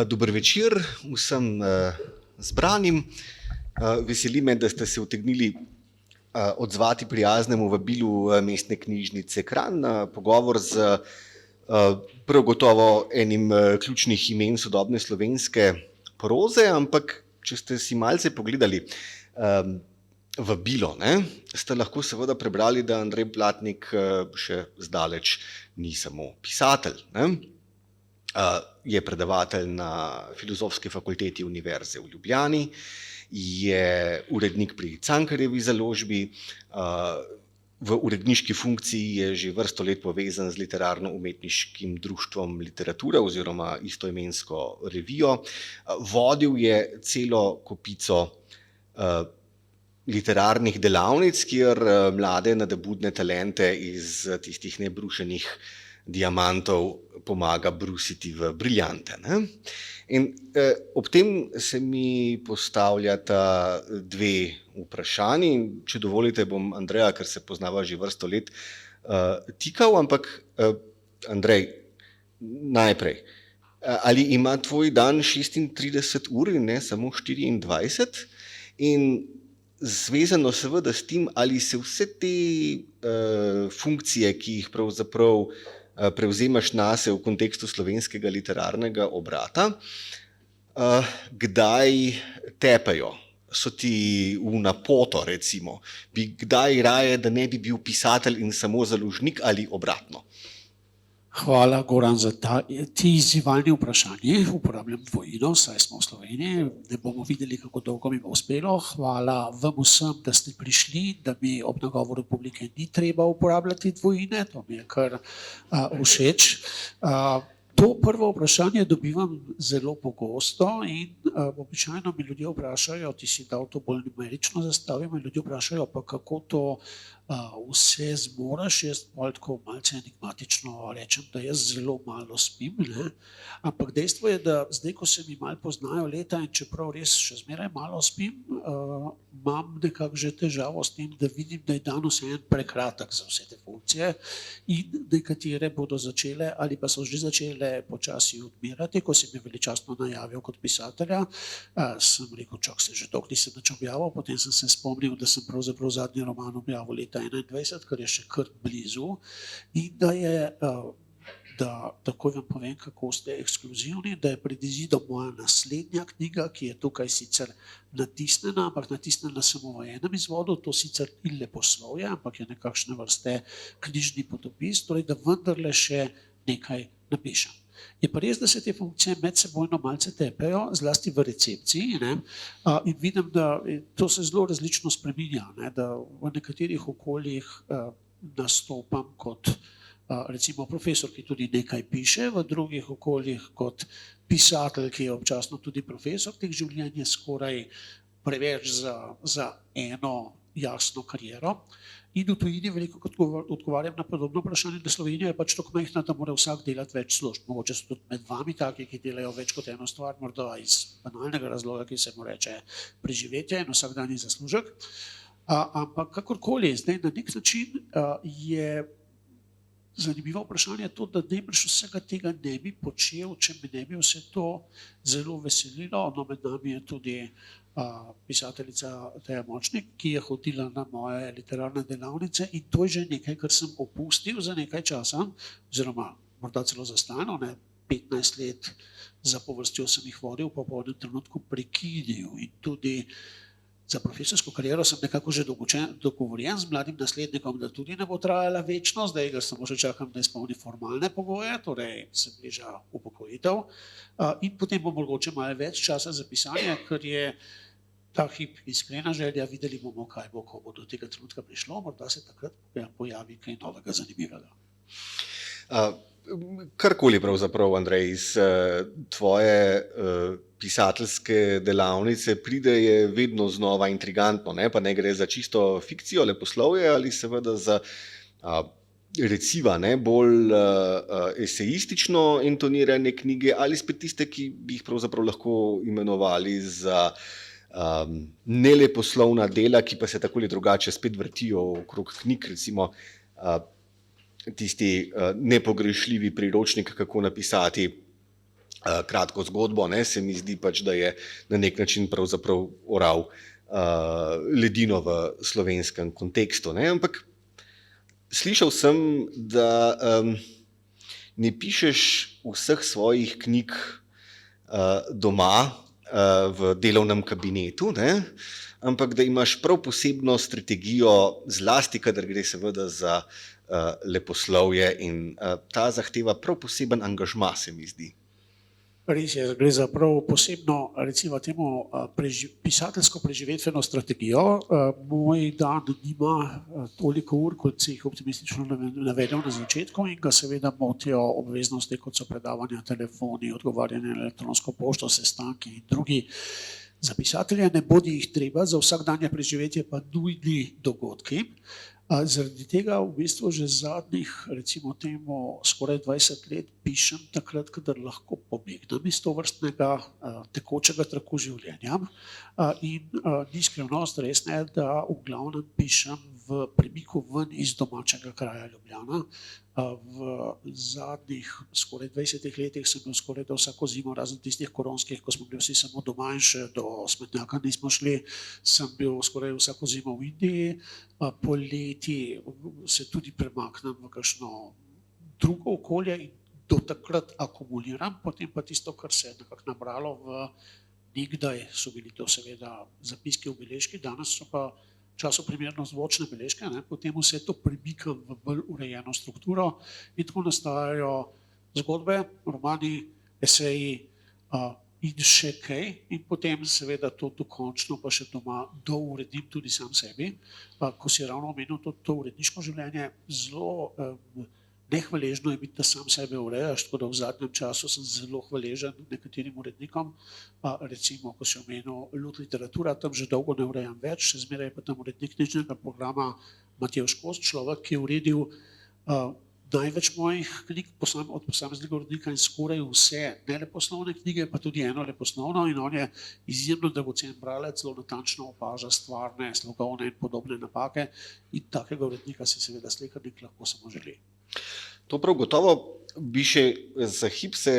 Dober večer vsem zbranim. Veseli me, da ste se utegnili odzvati prijaznemu vabilu Mestne knjižnice Kranj na pogovor z prav gotovo enim ključnih imen sodobne slovenske proze, ampak če ste si malce pogledali vabilo, ste lahko seveda prebrali, da Andrej Blatnik še zdaleč ni samo pisatelj. Je predavatelj na Filozofski fakulteti Univerze v Ljubljani, je urednik pri Cankarjevi založbi, v uredniški funkciji je že vrsto let povezan z Literarno-umetniškim društvom Literatura oziroma istoimensko revijo. Vodil je celo kopico literarnih delavnic, kjer mlade nadobudne talente iz tistih nebrušenih diamantov pomaga brusiti v briljante. In ob tem se mi postavljata dve vprašanji. Če dovolite, bom Andreja, ker se poznava že vrsto let, tikal, ampak Andrej, najprej, ali ima tvoj dan 36 ur in ne samo 24? In zvezano seveda s tem, ali se vse te funkcije, ki jih pravzaprav prevzemaš nase v kontekstu slovenskega literarnega obrata, kdaj tepejo? So ti v napoto, recimo? Bi kdaj raje, da ne bi bil pisatelj in samo založnik ali obratno? Hvala, Goran, za ti izzivalni vprašanji. Uporabljam dvojino, saj smo v Sloveniji, ne bomo videli, kako dolgo mi bo uspelo. Hvala vam vsem, da ste prišli, da mi ob nagovoru publike ni treba uporabljati dvojine, to mi je kar všeč. To prvo vprašanje dobivam zelo pogosto in običajno me ljudje vprašajo, ti si dal to bolj numerično zastavimo, in ljudje vprašajo, pa kako to vse zmoraš. Jaz tako malce enigmatično rečem, da jaz zelo malo spim, ampak dejstvo je, da zdaj, ko se mi malo poznajo leta in čeprav res še zmeraj malo spim, imam nekako že težavo s tem, da vidim, da je dan vseeno prekratek za vse te funkcije in nekatere bodo začele ali pa so že začele počasi odmirati. Ko si me veličastno najavil kot pisatelja, sem rekel, čak se že dolgo nisem nič objavil, potem sem se spomnil, da sem pravzaprav zadnji roman objavil leta 2021, kar je še kar blizu, in da je, takoj vam povem, kako ste ekskluzivni, da je pred izidom moja naslednja knjiga, ki je tukaj sicer natisnjena, ampak natisnjena samo v enem izvodu, to sicer ni leposlovje, ampak je nekakšne vrste knjižni potopis, torej da vendarle še nekaj napišem. Je pa res, da se te funkcije medsebojno malce tepejo, zlasti v recepciji, in vidim, da to se zelo različno spreminja, da v nekaterih okoljih nastopam kot recimo profesor, ki tudi nekaj piše, v drugih okoljih kot pisatelj, ki je občasno tudi profesor, teh življenj je skoraj preveč za eno jasno kariero. In v tujini veliko odgovarjam na podobno vprašanje, da Slovenija je pač tako majhna, da mora vsak delati več služb. Mogoče so tudi med vami taki, ki delajo več kot eno stvar, morda iz banalnega razloga, ki se mu reče preživetje in vsakdanji zaslužek. Ampak kakorkoli, zdaj na nek način je zanimivo vprašanje to, da najbrž vsega tega ne bi počel, če me ne bi vse to zelo veselilo. No, med nami je tudi pisateljica Teja Močnik, ki je hodila na moje literarne delavnice in to je že nekaj, kar sem opustil za nekaj časa, oziroma morda celo zastajno, 15 let zapovrstjo sem jih vodil, pa po enem trenutku prekinil in tudi za profesorsko kariero sem nekako že dogovorjen z mladim naslednikom, da tudi ne bo trajala večno, zdaj ga samo še čakam, da izpolni formalne pogoje, torej se bliža upokojitev in potem bo mogoče malo več časa za pisanje, ker je ta hip iskrena želja, videli bomo, kaj bo, ko bo do tega trenutka prišlo, morda se takrat pojavi kaj novega zanimivega. Karkoli pravzaprav, Andrej, iz tvoje pisateljske delavnice pride, je vedno znova intrigantno, pa ne gre za čisto fikcijo, leposlovje ali seveda za reciva, bolj esejistično intonirane knjige ali spet tiste, ki bi jih pravzaprav lahko imenovali za neleposlovna dela, ki pa se tako ali drugače spet vrtijo okrog knjig, recimo tisti nepogrešljivi priročnik, kako napisati kratko zgodbo, ne, se mi zdi pač, da je na nek način pravzaprav oral ledino v slovenskem kontekstu. Ne. Ampak slišal sem, da ne pišeš vseh svojih knjig doma v delovnem kabinetu, ne, ampak da imaš prav posebno strategijo, zlasti kadar gre seveda za leposlovje in ta zahteva prav poseben angažma, se mi zdi. Res je, gre za prav posebno, recimo temu, pisateljsko preživetveno strategijo. Moj dan nima toliko ur, kot si jih optimistično navedel na začetku, in ga seveda motijo obveznosti, kot so predavanja, telefoni, odgovarjanje na elektronsko pošto, sestanki in drugi. Za pisatelje ne bodi jih treba, za vsakdanje preživetje pa nujni dogodki. Zaradi tega v bistvu že zadnjih, recimo temu, skoraj 20 let pišem takrat, kadar lahko pobegnem iz tovrstnega tekočega traku življenja. In ni skrivnost, res ne, da v glavnem pišem v premiku ven iz domačega kraja Ljubljana. V zadnjih skoraj 20 letih sem bil skoraj da vsako zimo, razen tistih koronskih, ko smo bili vsi samo doma in še do smetnjaka nismo šli, sem bil skoraj vsako zimo v Indiji. Poleti se tudi premaknem v kakšno drugo okolje in do takrat akumuliram, potem pa tisto, kar se je nekako nabralo nekdaj so bili to seveda zapiski v beležki, danes so pa časoprimerno zvočne beležke, ne, potem vse to premikam v bolj urejeno strukturo in tako nastajajo zgodbe, romani, eseji in še kaj, in potem seveda to dokončno pa še doma douredim tudi sam sebi. Ko si ravno omenil to uredniško življenje, zelo nehvaležno je biti, da sam sebe urejaš, tako da v zadnjem času sem zelo hvaležen nekaterim urednikom. Recimo, ko si omenil Lud literatura, tam že dolgo ne urejam več, še zmeraj je pa tam urednik knjižnega programa Matevž Kos, človek, ki je uredil največ mojih knjig od posameznega urednika in skoraj vse neleposlovne knjige, pa tudi eno leposlovno, in on je izjemno dragocen bralec, zelo natančno opaža stvarne, slogovne in podobne napake in takega urednika se seveda slehernik lahko samo želi. To prav gotovo bi še za hip se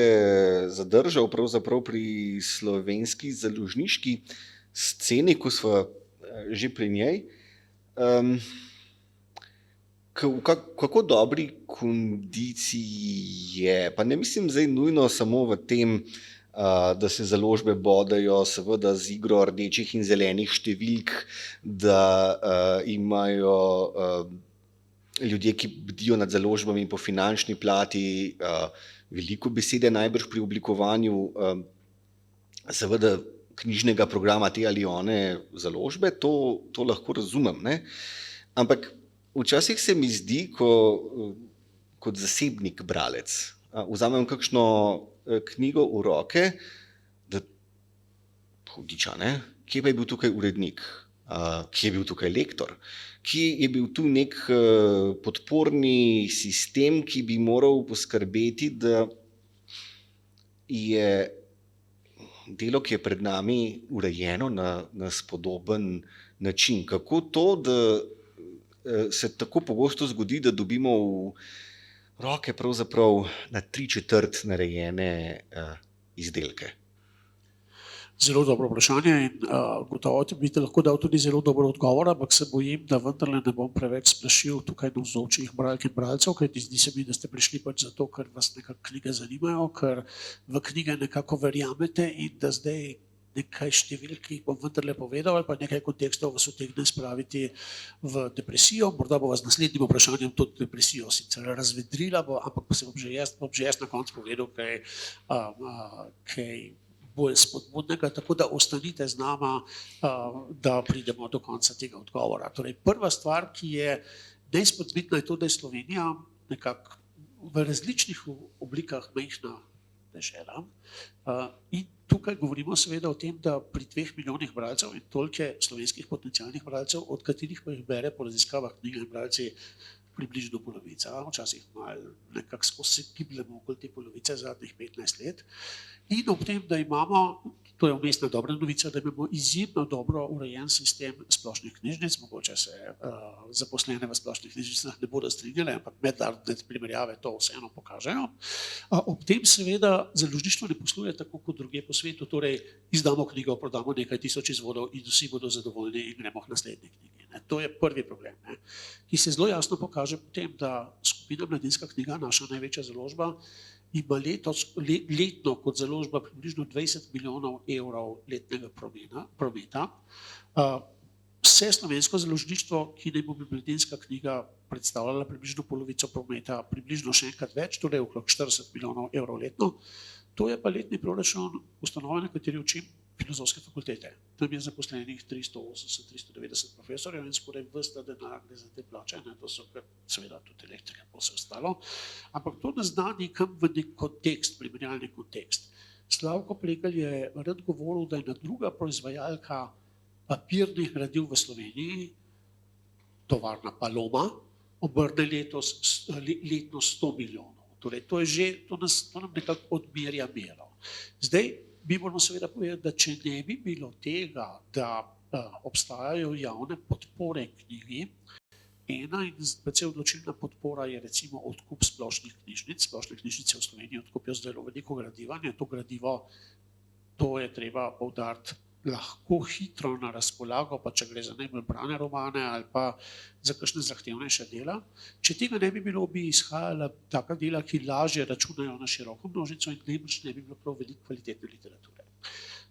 zadržal pravzaprav pri slovenski založniški sceni, ko sva že pri njej. Kako dobri kondiciji je, pa ne mislim zdaj nujno samo v tem, da se založbe bodejo seveda z igro rdečih in zelenih številk, da imajo ljudje, ki bdijo nad založbami po finančni plati, veliko besede najbrž pri oblikovanju seveda knjižnega programa te ali one založbe, to lahko razumem, ne? Ampak včasih se mi zdi, kot zasebnik bralec, vzamem kakšno knjigo v roke, da hudiča, ne? Kje pa je bil tukaj urednik? Kje je bil tukaj lektor? Kje je bil tu nek podporni sistem, ki bi moral poskrbeti, da je delo, ki je pred nami, urejeno na spodoben način? Kako to, da se tako pogosto zgodi, da dobimo v roke pravzaprav na 3/4 narejene izdelke? Zelo dobro vprašanje in gotovo bi te lahko dal tudi zelo dober odgovor, ampak se bojim, da vendarle ne bom preveč splašil tukaj navzočih bralk in bralcev, kajti zdi se mi, da ste prišli pač zato, ker vas nekako knjige zanimajo, ker v knjige nekako verjamete in da zdaj nekaj številk, ki jih bom vendarle povedal, ali pa nekaj kontekstov vas utegne spraviti v depresijo. Morda bo vas z naslednjim vprašanjem to depresijo sicer razvedrila, ampak pa se bom že jaz na koncu povedal kaj bolj spodbudnega, tako da ostanite z nama, da pridemo do konca tega odgovora. Torej, prva stvar, ki je neizpodbitna, je to, da je Slovenija nekako v različnih oblikah majhna dežela. In tukaj govorimo seveda o tem, da pri 2 milijonih bralcev in toliko slovenskih potencialnih bralcev, od katerih pa jih bere po raziskavah knjige in bralci približno polovica, včasih malo nekako skozi se gibljemo okoli te polovice zadnjih 15 let. In ob tem, da imamo To je vmesna dobra novica, da imamo izjemno dobro urejen sistem splošnih knjižnic, mogoče se zaposlene v splošnih knjižnicah ne bodo strinjali, ampak mednarodne primerjave to vseeno pokažejo. Ob tem seveda založništvo ne posluje tako kot drugje po svetu, torej izdamo knjigo, prodamo nekaj tisoč izvodov in vsi bodo zadovoljni in gremo k naslednji knjigi. To je prvi problem, ki se zelo jasno pokaže potem, da skupina Mladinska knjiga, naša največja založba, ima letno kot založba približno 20 milijonov evrov letnega prometa. Vse slovensko založništvo, ki naj bo Mladinska knjiga predstavljala približno polovico prometa, približno še enkrat več, torej okrog 40 milijonov evrov letno. To je pa letni proračun ustanove, na kateri učim, Filozofske fakultete. Tam je zaposlenih 380-390 profesorjev in skoraj ves ta denar gre za te plače, to so seveda tudi elektrika, pa vse ostalo. Ampak to nas da nekam v nek kontekst, primerjalni kontekst. Slavko Pregl je rad govoril, da je ena druga proizvajalka papirnih gradiv v Sloveniji, tovarna Paloma, obrne letno 100 milijonov. Torej, to nam nekako odmerja mero. Zdaj, mi moramo seveda povedati, da če ne bi bilo tega, da obstajajo javne podpore knjigi, ena in precej odločilna podpora je recimo odkup splošnih knjižnic. Splošne knjižnice v Sloveniji odkupijo zelo veliko gradiva, to gradivo, to je treba poudariti, lahko hitro na razpolago, pa če gre za najbolj brane romane ali pa za kakšne zahtevnejše dela. Če tega ne bi bilo, bi izhajala taka dela, ki lažje računajo na široko množico in najbrž ne bi bilo prav veliko kvalitetne literature.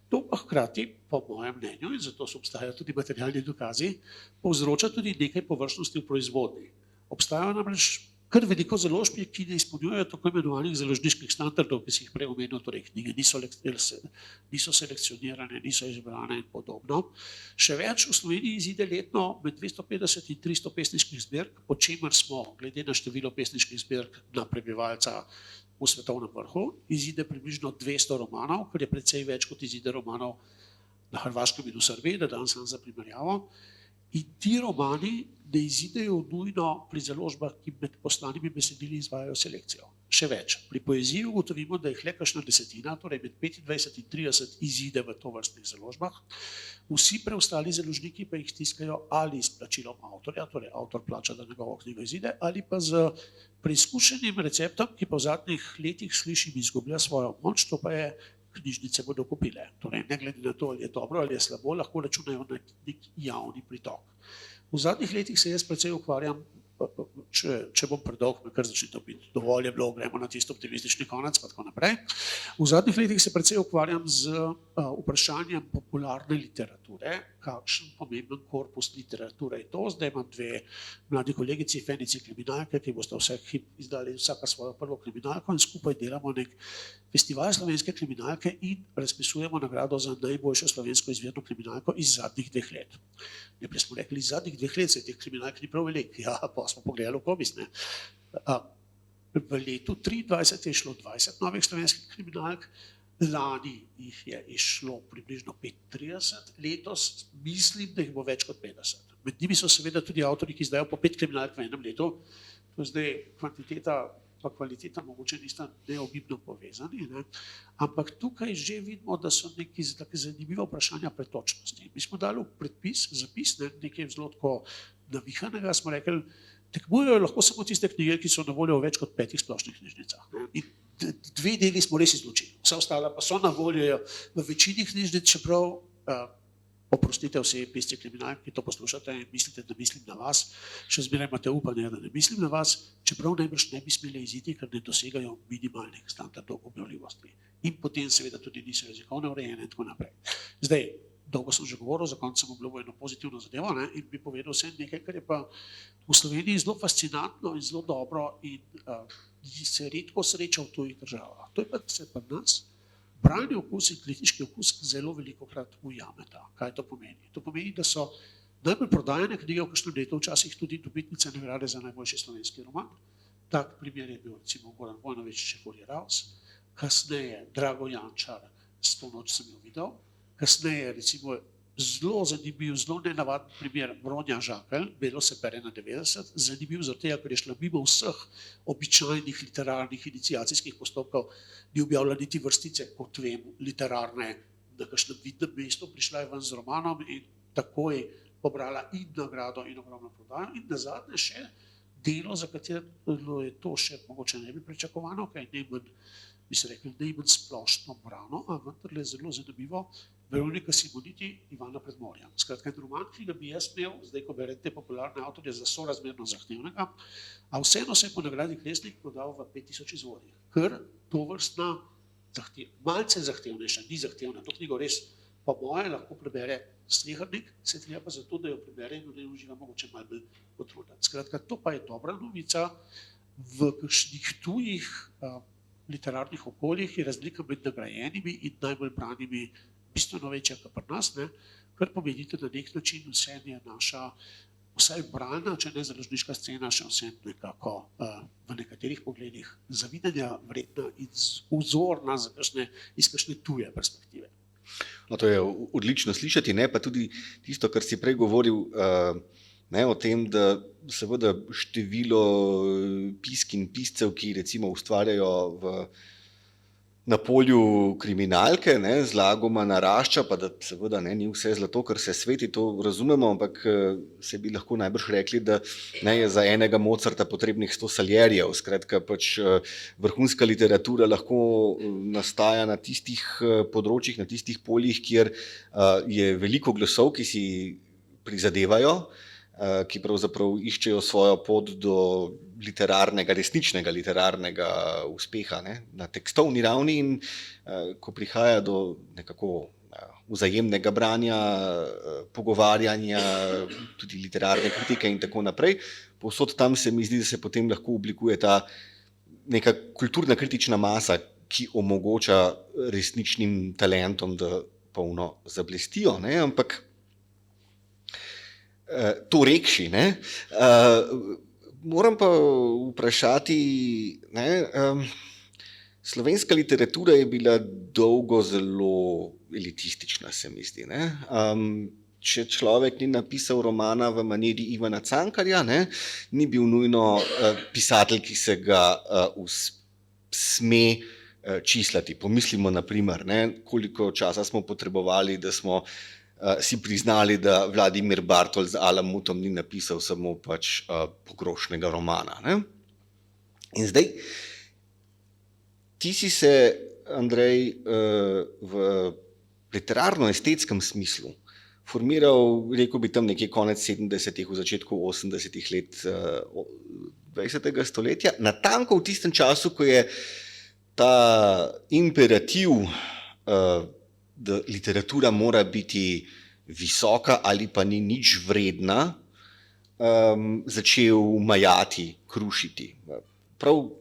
To pa hkrati, po mojem mnenju, in zato obstajajo tudi materialni dokazi, povzroča tudi nekaj površnosti v proizvodnji. Obstajajo namreč kar veliko založb, ki ne izpolnjujejo tako imenovanih založniških standardov, ki si jih prej omenil, torej knjige niso selekcionirane, niso izbrane in podobno. Še več, v Sloveniji izide letno med 250 in 300 pesniških zbirk, po čemer smo, glede na število pesniških zbirk na prebivalca v svetovnem vrhu, izide približno 200 romanov, kar je precej več kot izide romanov na Hrvaškem in v Srbiji, da dan sam za primerjavo. In ti romani ne izidejo nujno pri založbah, ki med poslanimi besedili izvajajo selekcijo. Še več, pri poeziji ugotovimo, da jih le kakšna desetina, torej med 25 in 30 izide v tovrstnih založbah. Vsi preostali založniki pa jih stiskajo ali s plačilom avtorja, torej avtor plača, da njegovo knjigo izide, ali pa z preizkušenim receptom, ki pa v zadnjih letih slišim izgublja svojo moč, to pa je knjižnice bodo kupile. Torej, ne glede na to, ali je dobro ali je slabo, lahko računajo na nek javni pritok. V zadnjih letih se jaz precej ukvarjam, če bom predolg, me kar začne topiti, dovolj je bilo, gremo na tisto optimistični konec, pa tako naprej. V zadnjih letih se precej ukvarjam z vprašanjem popularne literature, kakšen pomemben korpus literature je to. Zdaj imam dve mladi kolegici, Fenici kriminalke, ki boste izdali vsaka svojo prvo kriminalko in skupaj delamo nek festival slovenske kriminalke in razpisujemo nagrado za najboljšo slovensko izvirno kriminalko iz zadnjih 2 let. Najprej smo rekli, iz zadnjih 2 let se teh kriminalk ni prav veliko. Ja, pa smo pogledali v komis. V letu 2023 je šlo 20 novih slovenskih kriminalk, lani jih je išlo približno 35, letos mislim, da jih bo več kot 50. Med njimi so seveda tudi avtorji, ki izdajo po 5 kriminalk v enem letu. To je zdaj kvantiteta pa kvaliteta mogoče nista neogibno povezani, ampak tukaj že vidimo, da so neki zanimive vprašanja pretočnosti. Mi smo dali v zapis nekaj zelo tako navihanega, smo rekli, tekmujejo lahko samo tiste knjige, ki so na voljo v več kot 5 splošnih knjižnicah. In 2 deli smo res izločili, vse ostale pa so na voljo v večini knjižnic, čeprav oprostite vsi pisci kriminalk, ki to poslušate in mislite, da mislim na vas, še zmeraj imate upanje, da ne mislim na vas, čeprav najbrž ne bi smeli iziti, ker ne dosegajo minimalnih standardov objavljivosti. In potem seveda tudi niso jezikovno urejene in tako naprej. Zdaj, dolgo sem že govoril, za konec sem obljubil eno pozitivno zadevo in bi povedal vsem nekaj, kar je pa v Sloveniji zelo fascinantno in zelo dobro in se redko sreča v tujih državah. To je pa se pri nas branje okus in kritiški okus zelo velikokrat ujameta. Kaj to pomeni? To pomeni, da so najbolj prodajane knjige v kakšnem letu včasih tudi dobitnice nagrade za najboljši slovenski roman. Tak primer je bil recimo Goran Vojnović Čefurji Raus, kasneje Drago Jančar, S to noč sem jo videl, kasneje recimo zelo zanimiv, zelo nenavaden primer Bronja Žakelj, Belo se pere na 90, zanimiv zaradi tega, ker je šla mimo vseh običajnih literarnih iniciacijskih postopkov, ni objavila niti vrstice, kot vem, literarne na kakšnem vidnem mestu, prišla je ven z romanom in takoj pobrala in nagrado in ogromno prodajo in nazadnje še delo, za katero je to še mogoče ne bi pričakovano, kaj najmanj, bi se rekli, najmanj splošno brano, a vendarle zelo zanimivo, Veronika Simoniti, Ivana Predmorja. Skratka, en roman, ki ga bi jaz imel, zdaj ko berete popularne avtorje, za sorazmerno zahtevnega, a vseeno se je po nagradi Kresnik prodal v 5000 izvodih, ker tovrstna malce zahtevnejša, ni zahtevna, to knjigo res po moje lahko prebere slehernik, se treba pa zato, da jo prebere in da jo uživa mogoče malo bolj potruditi. Skratka, to pa je dobra novica. V kakšnih tujih literarnih okoljih je razlika med nagrajenimi in najbolj branimi bistveno večja kot pri nas, ne? Kar pomeni, da na nek način vse je naša, vsaj bralna, če ne založniška scena, še vse nekako v nekaterih pogledih zavidanja vredna in vzorna iz kakšne tuje perspektive. No, to je odlično slišati, ne? Pa tudi tisto, kar si prej govoril, ne, o tem, da seveda število pisk in piscev, ki recimo ustvarjajo na polju kriminalke, ne, zlagoma narašča, pa da seveda ne, ni vse zlato, kar se sveti, to razumemo, ampak se bi lahko najbrž rekli, da ne, je za enega Mozarta potrebnih 100 Salierjev. Skratka, pač vrhunska literatura lahko nastaja na tistih področjih, na tistih poljih, kjer je veliko glasov, ki si prizadevajo, ki pravzaprav iščejo svojo pot do resničnega literarnega uspeha, ne, na tekstovni ravni in ko prihaja do nekako vzajemnega branja, pogovarjanja, tudi literarne kritike in tako naprej, povsod tam se mi zdi, da se potem lahko oblikuje ta neka kulturna kritična masa, ki omogoča resničnim talentom, da polno zablestijo, ne, ampak to rekši, ne, moram pa vprašati, ne, slovenska literatura je bila dolgo zelo elitistična, se mi zdi, ne. Če človek ni napisal romana v maniri Ivana Cankarja, ne, ni bil nujno pisatelj, ki se ga sme čislati. Pomislimo na primer, ne, koliko časa smo potrebovali, da smo si priznali, da Vladimir Bartol z Alamutom ni napisal samo pač pogrošnega romana, ne. In zdaj, ti si se, Andrej, v literarno-estetskem smislu formiral, rekel bi tam nekje konec 70-ih, v začetku 80-ih let 20. stoletja, natanko v tistem času, ko je ta imperativ, da literatura mora biti visoka ali pa ni nič vredna, začel majati, krušiti. Prav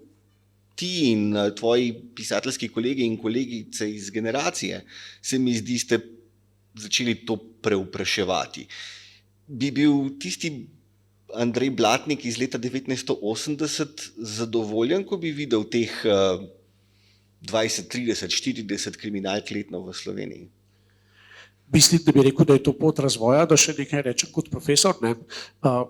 ti in tvoji pisateljski kolegi in kolegice iz generacije se mi zdi, ste začeli to preupraševati. Bi bil tisti Andrej Blatnik iz leta 1980 zadovoljen, ko bi videl teh 20, 30, 40 kriminalk letno v Sloveniji? Mislim, da bi rekel, da je to pot razvoja, da še nekaj rečem kot profesor. Ne.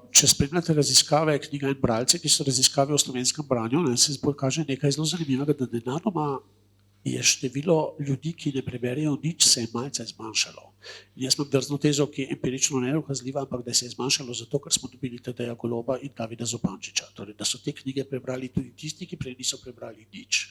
Če spremljate raziskave Knjiga in bralci, ki so raziskave o slovenskem branju, ne, se pokaže nekaj zelo zanimivega, da nenadoma je število ljudi, ki ne preberejo nič, se je malce zmanjšalo. In jaz imam drzno tezo, ki je empirično nedokazljiva, ampak da se je zmanjšalo zato, ker smo dobili Tadeja Goloba in Davida Zupančiča. Torej, da so te knjige prebrali tudi tisti, ki prej niso prebrali nič.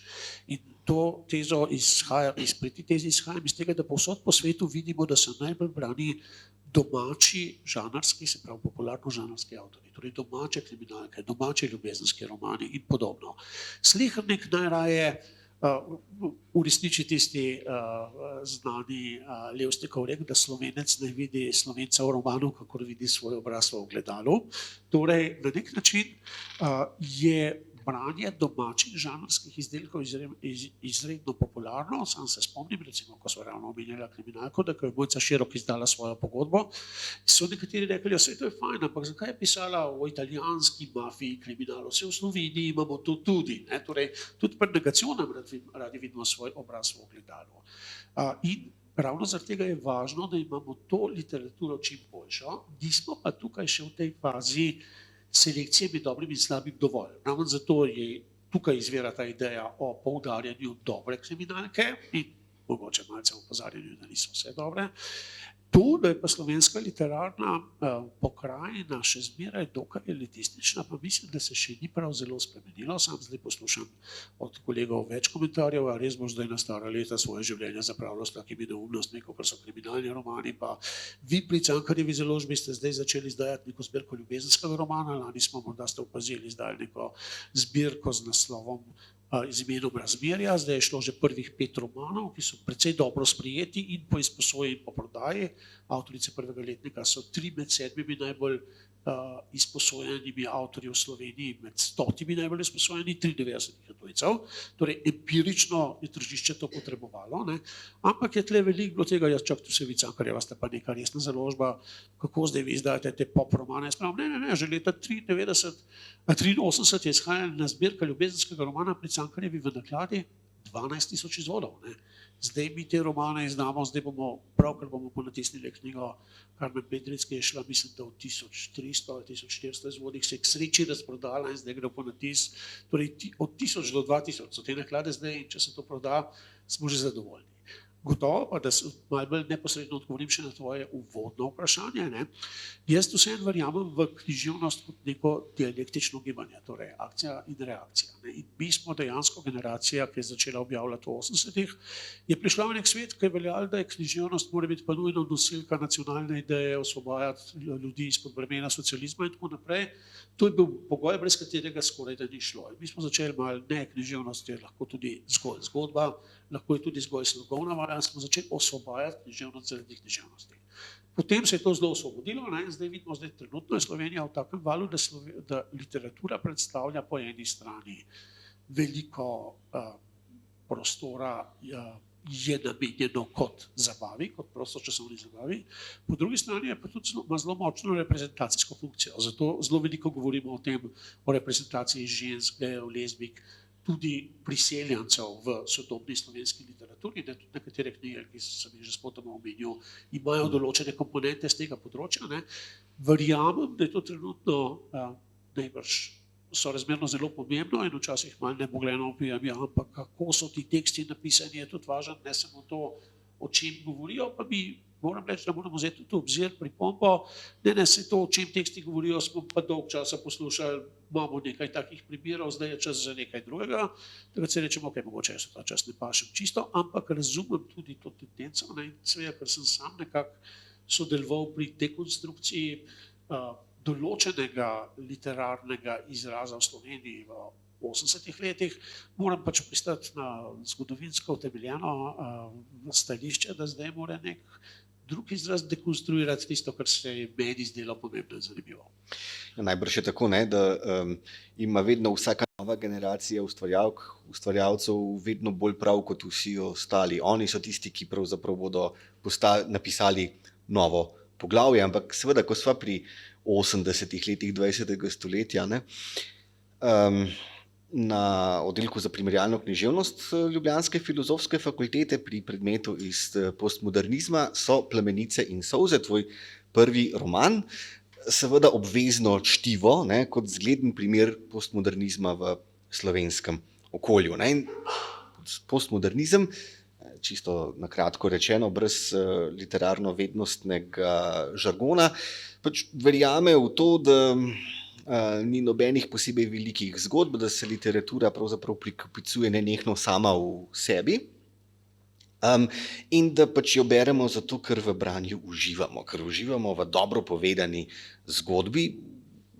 In to tezo pri tej tezi izhajam iz tega, da povsod po svetu vidimo, da so najbolj brani domači žanrski, se pravi popularno žanrski avtorji, torej domače kriminalke, domači ljubezenski romani in podobno. Slehernik najraje uresniči tisti znani Levstikov rek, da Slovenec ne vidi Slovenca v romanu, kakor vidi svoj obraz v ogledalu. Torej, na nek način je branje domačih žanrskih izdelkov izredno popularno. Sam se spomnim, recimo, ko smo ravno omenjali kriminalko, da ko je Mojca Širok izdala svojo pogodbo, so nekateri rekli, vse to je fajn, ampak zakaj je pisala o italijanski mafiji kriminalu? Vse v Sloveniji imamo to tudi. Ne? Torej, tudi pred negacionem radi vidimo svoj obraz v ogledalu. In ravno zaradi tega je važno, da imamo to literaturo čim boljšo. Nismo pa tukaj še v tej fazi selekcije med dobrim in slabim dovolj. Ravno zato je tukaj izvira ta ideja o poudarjanju dobre kriminalke in mogoče malce opozarjanju, da niso vse dobre. To, da je pa slovenska literarna pokrajina še zmeraj dokaj elitistična, pa mislim, da se še ni prav zelo spremenilo. Sam zdaj poslušam od kolegov več komentarjev, a res bo zdaj na stara leta svoje življenje zapravljal s takimi neumnostmi, kot so kriminalni romani. Pa vi pri Cankarjevi založbi ste zdaj začeli izdajati neko zbirko ljubezenskega romana, lani smo morda ste opazili izdali neko zbirko z naslovom z imenom Razmerja, zdaj je šlo že prvih 5 romanov, ki so precej dobro sprejeti in po izposoji in po prodaji. Avtorice prvega letnika so 3 med 7 najbolj izposojenimi avtorji v Sloveniji, med 100 najbolj izposojeni, 93 je tujcev. Torej empirično je tržišče to potrebovalo, ne? Ampak je tle veliko bilo tega, čak tu se vi Cankarjeva ste pa neka resna založba, kako zdaj vi izdajate te pop romane. Ne, že leta 83 je izhajala zbirka ljubezenskega romana pri Cankarjevi v nakladi 12.000 izvodov. Ne? Zdaj mi te romane izdamo, zdaj bomo pravkar ponatisnili knjigo Karmen Petric, ki je šla, mislim, da v 1300 ali 1400 izvodih, se je k sreči razprodala in zdaj gre v ponatis. Torej od 1000 do 2000 so te naklade zdaj in če se to proda, smo že zadovoljni. Gotovo pa, da se malo bolj neposredno odgovorim še na tvoje uvodno vprašanje. Ne? Jaz vseeno verjamem v književnost kot neko dialektično gibanje, torej akcija in reakcija. Ne? In mi smo dejansko generacija, ki je začela objavljati v 80-ih, je prišla v nek svet, ki je veljal, da je književnost mora biti pa nujno nosilka nacionalne ideje, osvobajati ljudi izpod bremena socializma in tako naprej. To je bil pogoj, brez katerega skoraj da ni šlo. In mi smo začeli malo, ne, književnost je lahko tudi zgolj zgodba, lahko je tudi zgolj slogovna varianta, smo začeli osvobajati književnost zaradi književnosti. Potem se je to zelo osvobodilo, ne? Zdaj vidimo, da trenutno je Slovenija v takem valu, da literatura predstavlja po eni strani veliko prostora, je namenjeno kot zabavi, kot prostočasovni zabavi, po drugi strani je pa tudi ima zelo močno reprezentacijsko funkcijo. Zato zelo veliko govorimo o tem, o reprezentaciji žensk, gejev, lezbik, tudi priseljencev v sodobni slovenski literaturi, da tudi nekatere knjige, ki sem jih že spotoma omenil, imajo določene komponente z tega področja. Ne. Verjamem, da je to trenutno najbrž sorazmerno zelo pomembno in včasih malo nebogljeno opijam, ampak kako so ti teksti napisani, je tudi važno, ne samo to, o čem govorijo, pa moram reči, da moramo zdaj tudi obzirati pripombo, ne se to, o čem teksti govorijo, smo pa dolg časa poslušali, imamo nekaj takih primerov, zdaj je čas za nekaj drugega, takrat se rečemo, ok, mogoče jaz ta čas ne pašem čisto, ampak razumem tudi to tendenco, ne, seveda, ker sem sam nekako sodeloval pri dekonstrukciji določenega literarnega izraza v Sloveniji v 80-ih letih, moram pač pristati na zgodovinsko utemeljeno stališče, da zdaj mora nek drug izraz dekonstruirati tisto, kar se je meni zdelo pomembno in zanimivo. Ja, najbrž je tako, ne, da ima vedno vsaka nova generacija ustvarjalcev vedno bolj prav kot vsi ostali. Oni so tisti, ki pravzaprav bodo napisali novo poglavje, ampak seveda, ko sva pri 80-ih letih 20. stoletja, ne, na oddelku za primerjalno književnost Ljubljanske filozofske fakultete pri predmetu iz postmodernizma so Plamenice in solze, tvoj prvi roman, seveda obvezno čtivo, ne, kot zgleden primer postmodernizma v slovenskem okolju. Ne. In postmodernizem, čisto na kratko rečeno, brez literarno-vednostnega žargona, pač verjame v to, da ni nobenih posebej velikih zgodb, da se literatura pravzaprav prikopicuje nenehno sama v sebi in da pač jo beremo zato, ker v branju uživamo, ker uživamo v dobro povedani zgodbi.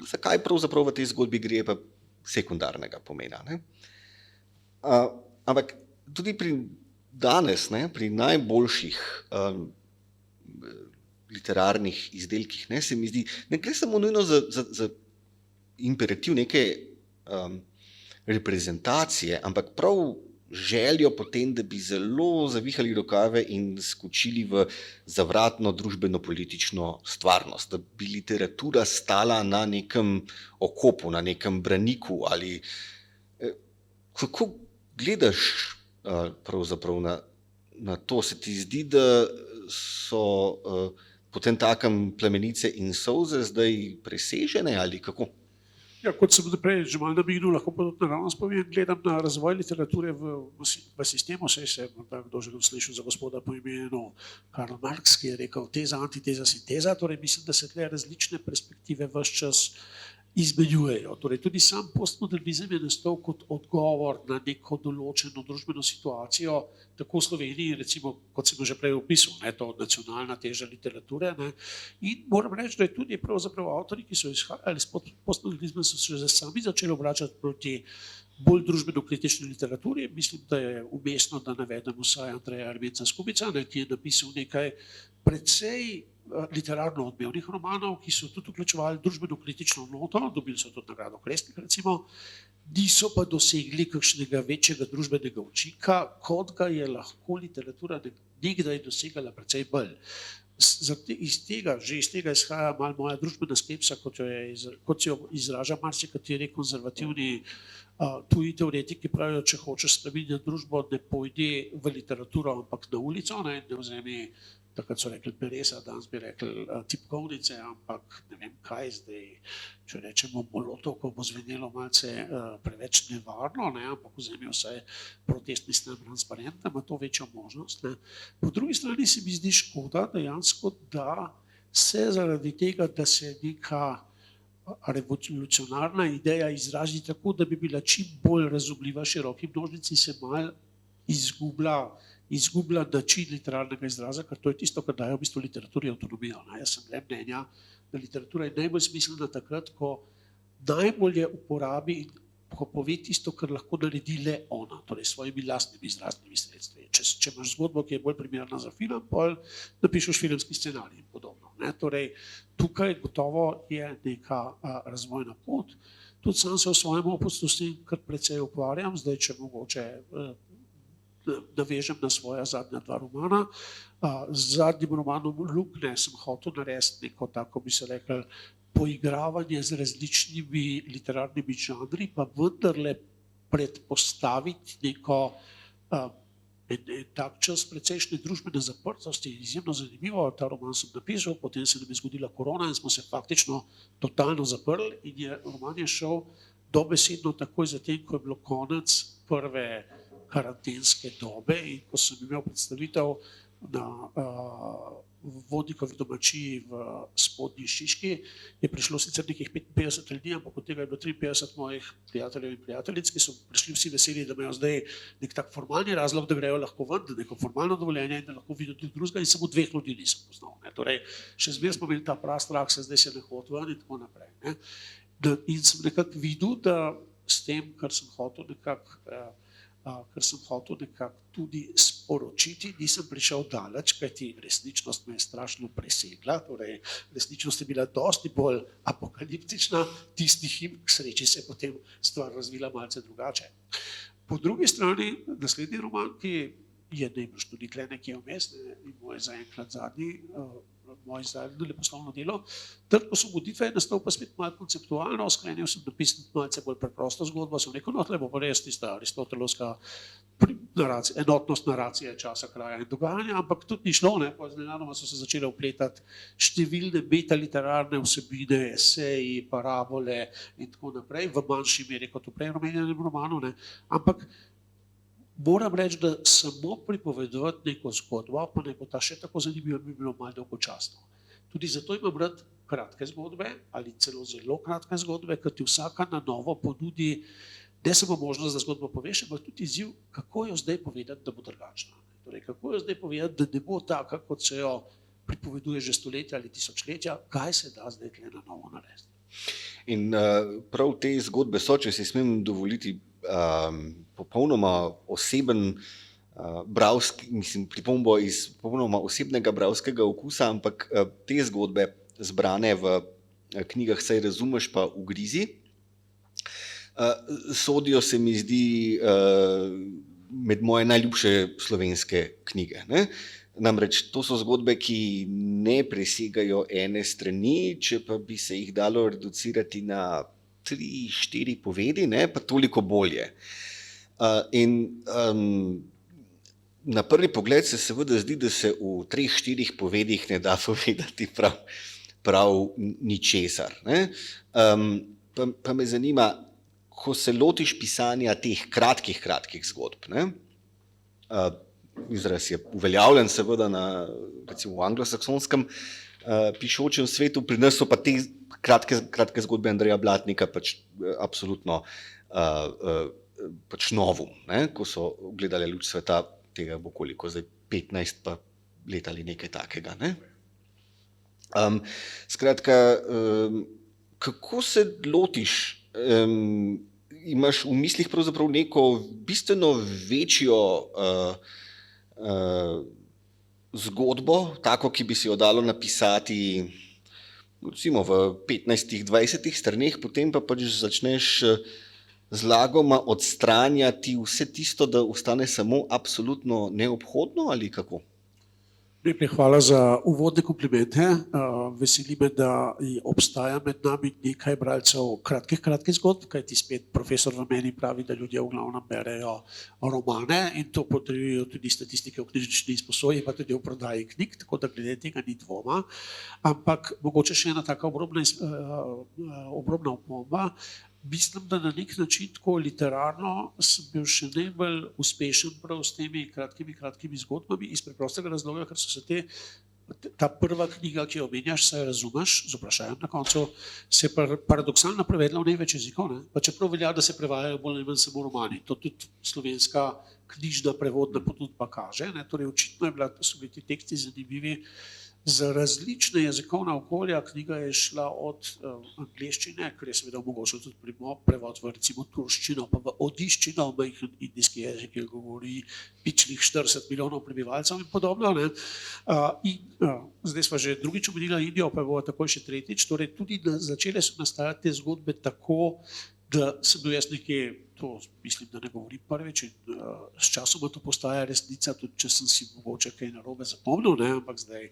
Zakaj pravzaprav v tej zgodbi gre, pa sekundarnega pomena. Ne? Ampak tudi danes, ne, pri najboljših literarnih izdelkih, ne, se mi zdi, ne gre samo nujno za imperativ neke reprezentacije, ampak prav željo potem, da bi zelo zavihali rokave in skočili v zavratno družbeno-politično stvarnost, da bi literatura stala na nekem okopu, na nekem braniku ali kako gledaš pravzaprav na to, se ti zdi, da so potem takem Plamenice in solze zdaj presežene ali kako? Ja, kot sem prej že malo namignil, lahko pa tudi naravnost povem, gledam na razvoj literature v sistemu, saj se morda kdo že slišal za gospoda po imenu Karl Marx, ki je rekel teza, antiteza, sinteza, torej mislim, da se tle različne perspektive ves čas izmenjujejo. Torej tudi sam postmodernizem je nastal kot odgovor na neko določeno družbeno situacijo, tako v Sloveniji, recimo, kot sem že prej opisal, to nacionalna teža literature. In moram reči, da je tudi pravzaprav avtorji, ki so izhajali iz postmodernizma, so se sami začeli obračati proti bolj družbeno-kritični literaturi. Mislim, da je umestno, da navedem vsaj Andreja Ermenca Skubica, ki je napisal nekaj precej literarno odmevnih romanov, ki so tudi vključevali družbeno-kritično noto, dobili so tudi nagrado Kresnik, recimo, niso pa dosegli kakšnega večjega družbenega učinka, kot ga je lahko literatura nekdaj dosegala precej bolj. Iz tega izhaja malo moja družbena skepsa, kot jo izraža marsikateri konzervativni tuji teoretiki, pravijo, če hočeš spreminjati družbo, ne pojdi v literaturo, ampak na ulico, ne vzemi, takrat so rekli peresa, danes bi rekli tipkovnice, ampak ne vem kaj zdaj, če rečemo Molotovko, bo zvenelo malce preveč nevarno, ampak vzemi vsaj protestni transparent, ima to večjo možnost. Po drugi strani se mi zdi škoda dejansko, da se zaradi tega, da se neka revolucionarna ideja izrazi tako, da bi bila čim bolj razumljiva široki množici, se malo izgublja način literarnega izraza, ker to je tisto, kar daje v bistvu literaturi avtonomijo. Jaz sem mnenja, da literatura je najbolj smiselna takrat, ko najbolje uporabi in ko pove tisto, kar lahko naredi le ona, torej s svojimi lastnimi izraznimi sredstvi. Če imaš zgodbo, ki je bolj primerna za film, potem napišeš filmski scenarij in podobno. Torej, tukaj gotovo je neka razvojna pot. Tudi sam se v svojem opusu s tem kar precej ukvarjam, zdaj če mogoče navežem na svoja zadnja dva romana. Z zadnjim romanom Luknje sem hotel narediti neko tako, bi se rekel, poigravanje z različnimi literarnimi žanri, pa vendarle predpostaviti neko tak čas precejšnje družbene zaprtosti. Izjemno zanimivo, ta roman sem napisal, potem se nam je zgodila korona in smo se faktično totalno zaprli in roman je šel dobesedno takoj zatem, ko je bilo konec prve karantenske dobe in ko sem imel predstavitev na Vodnikovi domačiji v Spodnji Šiški, je prišlo sicer nekih 55 ljudi, ampak od tega je bilo 53 mojih prijateljev in prijateljic, ki so prišli vsi veseli, da imajo zdaj nek tak formalni razlog, da grejo lahko ven, da neko formalno dovoljenje in da lahko vidijo tudi drugega in samo 2 ljudi nisem poznal. Torej, še zmeraj smo imeli ta prastrah, se zdaj se ne hodi ven in tako naprej. In sem nekako videl, da s tem, kar sem hotel nekako tudi sporočiti, nisem prišel daleč, kajti resničnost me je strašno presegla, torej resničnost je bila dosti bolj apokaliptična, tistih in k sreči se je potem stvar razvila malce drugače. Po drugi strani, naslednji roman, ki je najbrž tudi tle nekje vmes, in moj zaenkrat zadnji, moje zadnje leposlovno delo, Trg osvoboditve je nastal pa spet malo konceptualno, sklenil sem napisati malce bolj preprosto zgodbo, sem rekel, no, tle bo pa res tista aristotelovska enotnost naracije časa, kraja in dogajanja, ampak tudi ni šlo, iznenadoma so se začele vpletati številne metaliterarne vsebine, eseji, parabole in tako naprej, v manjši meri kot v prej omenjenem romanu, ampak moram reči, da samo pripovedovati neko zgodbo, pa ne bo ta še tako zanimivo, bi bilo malo dolgočasno. Tudi zato imam rad kratke zgodbe ali celo zelo kratke zgodbe, ker ti vsaka na novo ponudi ne samo možnost, da zgodbo poveš, ampak tudi izziv, kako jo zdaj povedati, da bo drugačna. Torej, kako jo zdaj povedati, da ne bo taka, kot se jo pripoveduje že stoletja ali tisočletja, kaj se da zdaj tle na novo narediti. In prav te zgodbe so, če si smem dovoliti, popolnoma oseben bralski, mislim, pripombo iz popolnoma osebnega bralskega okusa, ampak te zgodbe zbrane v knjigah Saj razumeš pa Ugrizi, sodijo se mi zdi med moje najljubše slovenske knjige. Namreč to so zgodbe, ki ne presegajo ene strani, če pa bi se jih dalo reducirati na 3-4 povedi, pa toliko bolje. Na prvi pogled se seveda zdi, da se v 3-4 povedih ne da povedati prav ničesar. pa me zanima, ko se lotiš pisanja teh kratkih zgodb, ne? Izraz je uveljavljen seveda recimo v anglosaksonskem pišočem svetu, pri nas so pa te kratke zgodbe Andreja Blatnika pač absolutno pač novum, ne? Ko so gledali luč sveta, tega bo koliko, zdaj 15 pa let ali nekaj takega, ne? Skratka, kako se lotiš, imaš v mislih pravzaprav neko bistveno večjo zgodbo, tako, ki bi si jo dalo napisati recimo v 15-20 straneh, potem pa pač začneš zlagoma odstranjati vse tisto, da ostane samo absolutno neobhodno, ali kako? Najprej hvala za uvodne komplimente. Veseli me, da obstaja med nami nekaj bralcev kratkih zgodb, kajti spet profesor v meni pravi, da ljudje v glavnem berejo romane in to potrjujejo tudi statistike v knjižnični izposoji, pa tudi v prodaji knjig, tako da glede tega ni dvoma. Ampak mogoče še ena taka obrobna opomba. Mislim, da na nek način tako literarno sem bil še najbolj uspešen prav s temi kratkimi zgodbami iz preprostega razloga, ker so se ta prva knjiga, ki jo omenjaš, Saj razumeš, z vprašanjem na koncu, se je paradoksalno prevedla v največ jezikov, ne? Pa čeprav velja, da se prevajajo bolj ali manj samo romani. To tudi slovenska knjižna prevodna ponudba kaže, ne? Torej očitno so bili ti teksti zanimivi za različne jezikovna okolja. Knjiga je šla od angleščine, ker je seveda omogočil tudi prevod v recimo turščino, pa v odiščino, majhen indijski jezik, ki govori pičlih 40 milijonov prebivalcev in podobno, ne? Zdaj sva že drugič omenila Indijo, pa bo takoj še tretjič. Torej tudi začele so nastajati te zgodbe tako, da sem bil jaz nekje, to mislim, da ne govorim prvič, in s časoma to postaja resnica, tudi če sem si mogoče kaj narobe zapomnil, ne, ampak zdaj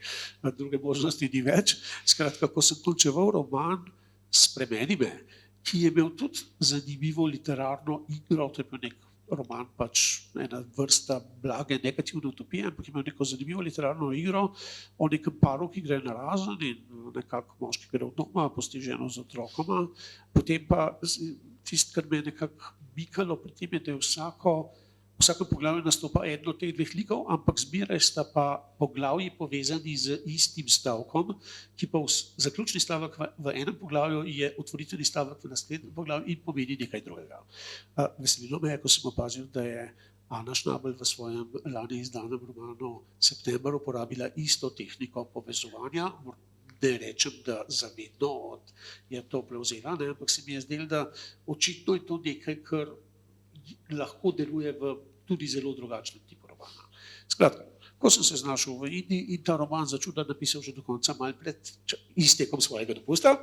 druge možnosti ni več. Skratka, ko sem končeval roman Spremeni me, ki je imel tudi zanimivo literarno igro, to je bil nek roman, pač ena vrsta blage negativne utopije, ampak ima neko zanimivo literarno igro o nekem paru, ki gre narazen in nekako moški gre od doma, pusti ženo z otrokoma. Potem pa tisto, kar me je nekako mikalo pri tem, je, da je vsako poglavje nastopa eden od teh dveh likov, ampak zmeraj sta pa poglavji povezani z istim stavkom, ki pa zaključni stavek v enem poglavju je otvoritveni stavek v naslednjem poglavju in pomeni nekaj drugega. Veselilo me je, ko sem opazil, da je Ana Schnabel v svojem lani izdanem romanu September uporabila isto tehniko povezovanja. Ne rečem, da zavedno je to prevzela, ne, ampak se mi je zdelo, da očitno je to nekaj, kar lahko deluje v tudi zelo drugačnem tipu romana. Skratka, ko sem se znašel v Indiji in ta roman začuda napisal že do konca, malo pred iztekom svojega dopusta,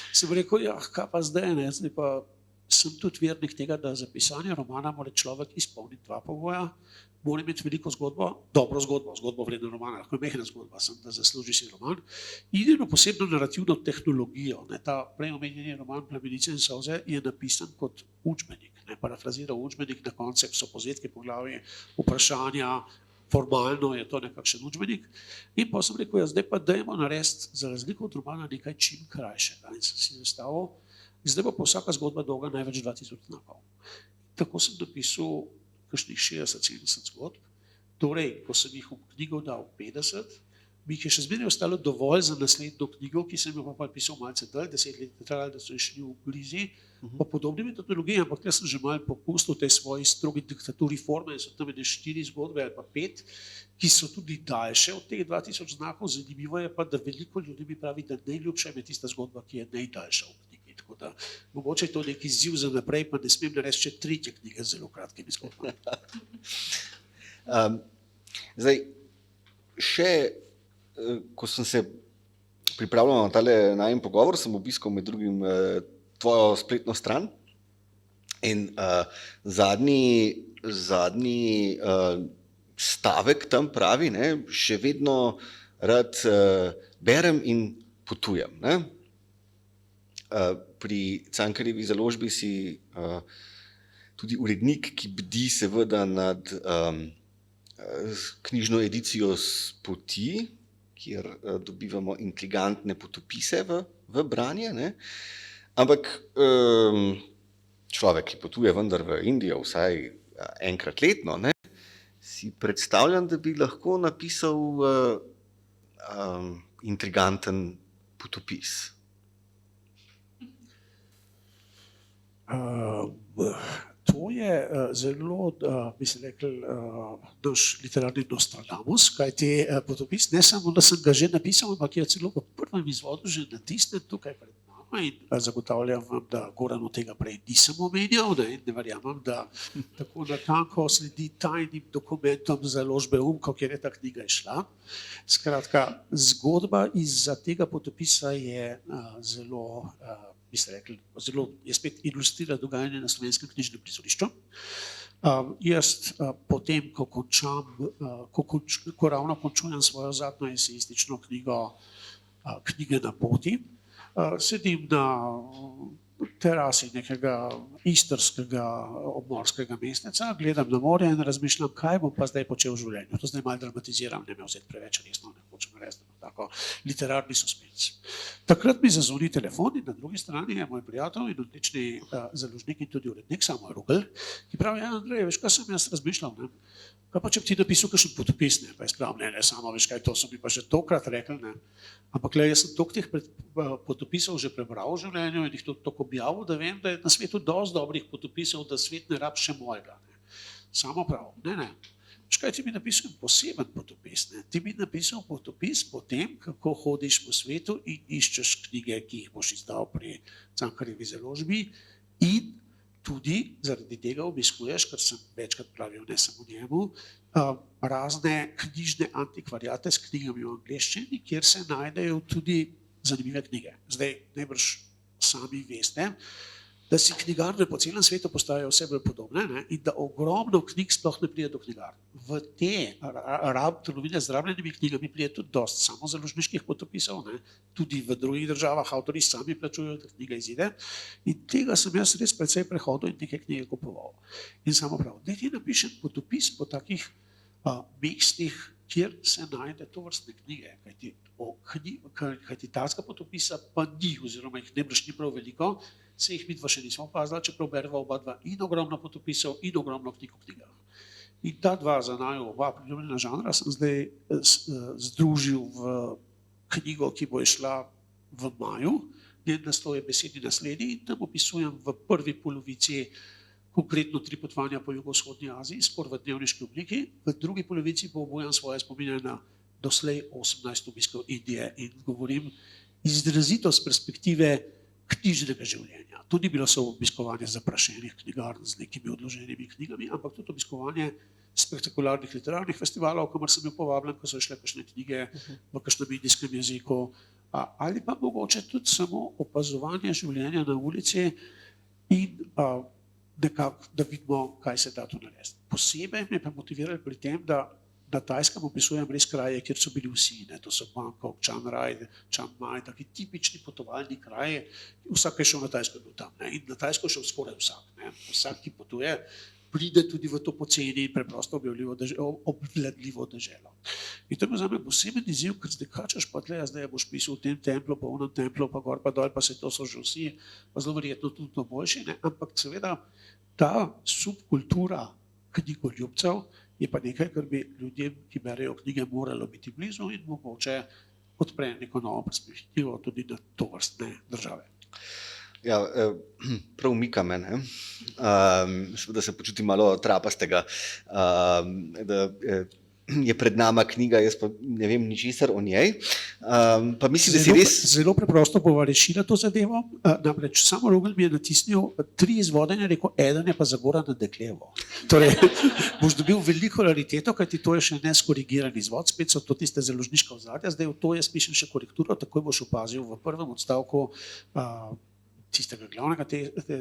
sem rekel, ja, kaj pa zdaj, ne, zdaj pa sem tudi vernik tega, da za pisanje romana mora človek izpolniti dva pogoja. Mora imeti veliko zgodbo, dobro zgodbo vredno romana, lahko je mehna zgodba, sem, da zasluži si roman, in eno posebno narativno tehnologijo. Ne, ta prej omenjeni roman Plamenice in solze je napisan kot učbenik, ne, parafraziral učbenik, na koncu so povzetki poglavij, vprašanja, formalno je to nekakšen učbenik. In pa sem rekel, ja, zdaj pa dajmo narediti za razliko od romana nekaj čim krajšega. In sem si zastavil, zdaj pa vsaka zgodba dolga največ 2000 znakov. Tako sem napisal kakšnih 60-70 zgodb. Torej, ko sem jih v knjigo dal 50, mi je še zmeraj ostalo dovolj za naslednjo knjigo, ki sem jo pa pisal malce dalj, 10 let trajalo, da so išli v blizi, pa podobne metodologije, ampak jaz sem že malo popustil v tej svoji strogi diktaturi forme, so tam 4 zgodbe ali pa 5, ki so tudi daljše od teh 2000 znakov. Zanimivo je pa, da veliko ljudi mi pravi, da najljubša je tista zgodba, ki je najdaljša v knjigi. Tako da mogoče je to neki izziv za naprej, pa ne smem narediti še 3. knjige z zelo kratkimi zgodbami. Zdaj, še ko sem se pripravljal na tale najin pogovor, sem obiskal med drugim tvojo spletno stran in zadnji stavek tam pravi, ne, še vedno rad berem in potujem, ne. Pri Cankarjevi založbi si tudi urednik, ki bdi seveda nad knjižno edicijo Spoti, kjer dobivamo intrigantne potopise v branje, ne. Ampak človek, ki potuje vendar v Indijo vsaj enkrat letno, ne, si predstavljam, da bi lahko napisal intriganten potopis. To je zelo, bi se rekel, naš literarni Nostradamus, kajti potopis ne samo, da sem ga že napisal, ampak je celo v prvem izvodu že natisnjen tukaj pred nama in zagotavljam vam, da Goran od tega prej nisem omenjal, ne verjamem, da tako natanko sledi tajnim dokumentom založbe Umko, kjer je ta knjiga išla. Skratka, zgodba iz tega potopisa je zelo bi se rekli, zelo je spet ilustrira dogajanje na Slovenskem knjižnem prizorišču. Jaz potem, ko ravno končujem svojo zadnjo esejistično knjigo Knjige na poti, sedim na terasi nekega istrskega obmorskega mesteca, gledam na morje in razmišljam, kaj bom pa zdaj počel v življenju. To zdaj malo dramatiziram, ne me vzeti preveč resno, ne hočem reči, tako literarni suspens. Takrat mi zazvoni telefon in na drugi strani je moj prijatelj in odlični založnik in tudi urednik Samo Rugl, ki pravi, Andrej, veš, kaj sem jaz razmišljal, ne? Kaj pa če bi ti napisal kakšen potopis, ne? Pa jaz pravim, ne, samo veš kaj, to so mi pa že tokrat rekli, ne? Ampak jaz sem toliko teh potopisov že prebral v življenju in jih tudi toliko objavil, da vem, da je na svetu dosti dobrih potopisov, da svet ne rab še mojega. Ne? Samo prav, ne. Veš kaj, ti bi napisal poseben potopis, ne? Ti bi napisal potopis po tem, kako hodiš po svetu in iščeš knjige, ki jih boš izdal pri Cankarjevi založbi in tudi zaradi tega obiskuješ, kar sem večkrat pravil, ne samo njemu, razne knjižne antikvariate s knjigami v angleščini, kjer se najdejo tudi zanimive knjige. Zdaj, najbrž sami veste, da si knjigarne po celem svetu postajajo vse bolj podobne, ne? In da ogromno knjig sploh ne pride do knjigarn. V te trgovine z rabljenimi knjigami pride tudi dosti samozaložniških potopisov, ne? Tudi v drugih državah avtorji sami plačujejo, da knjiga izide. In tega sem jaz res precej prehodil in nekaj knjige kupoval. In samo prav, da ti napišem potopis po takih mestih, kjer se najde tovrstne knjige, kajti takega potopisa pa ni, oziroma jih najbrž ni prav veliko, se jih midva še nismo opazila, čeprav berva oba dva in ogromno potopisov in ogromno knjig o knjigah. In ta dva za naju oba priljubljena žanra sem zdaj združil v knjigo, ki bo išla v maju, njen naslov je Besedni nasledi in tam opisujem v prvi polovici konkretno 3 potovanja po jugovzhodni Aziji, skoraj v dnevniški obliki, v drugi polovici pa obujam svoje spomine na doslej 18 obiskov Indije in govorim izrazito z perspektive knjižnega življenja. To ni bilo samo obiskovanje zaprašenih knjigarn z nekimi odloženimi knjigami, ampak tudi obiskovanje spektakularnih literarnih festivalov, kamor sem bil povabljen, ko so šle kakšne knjige v kakšnem indijskem jeziku, ali pa mogoče tudi samo opazovanje življenja na ulici in nekako, da vidimo, kaj se da tu narediti. Posebej me pa motivirali pri tem, da na Tajskem opisujem res kraje, kjer so bili vsi, ne? To so Bangkok, Chiang Mai, taki tipični potovalni kraji. Vsak je šel na Tajsko, bil tam, ne? In na Tajsko je šel skoraj vsak, ne? Vsak, ki potuje, pride tudi v to poceni in preprosto obvladljivo deželo. In to je za me poseben izziv, ker zdaj kačeš pa tle, zdaj boš pisal v tem templu, pa v onem templu, pa gor pa dol, pa se to so že vsi, pa zelo verjetno tudi to boljši, ne? Ampak seveda ta subkultura knjigoljubcev je pa nekaj, kar bi ljudem, ki berejo knjige, moralo biti blizu in mogoče odpre neko novo perspektivo tudi na tovrstne države. Ja, prav mika me, ne? Da se počutim malo trapastega, da je pred nama knjiga, jaz pa ne vem ničesar o njej, pa mislim, da si res... Zelo preprosto bova rešila to zadevo, namreč Samo Rugl mi je natisnil 3 izvode in je rekel, eden je pa za Gorana Deklevo. Torej, boš dobil veliko rariteto, kajti to je še neskorrigiran izvod, spet so to tiste založniška ozadja, zdaj v to jaz pišem še korekturo, takoj boš opazil v prvem odstavku tistega glavnega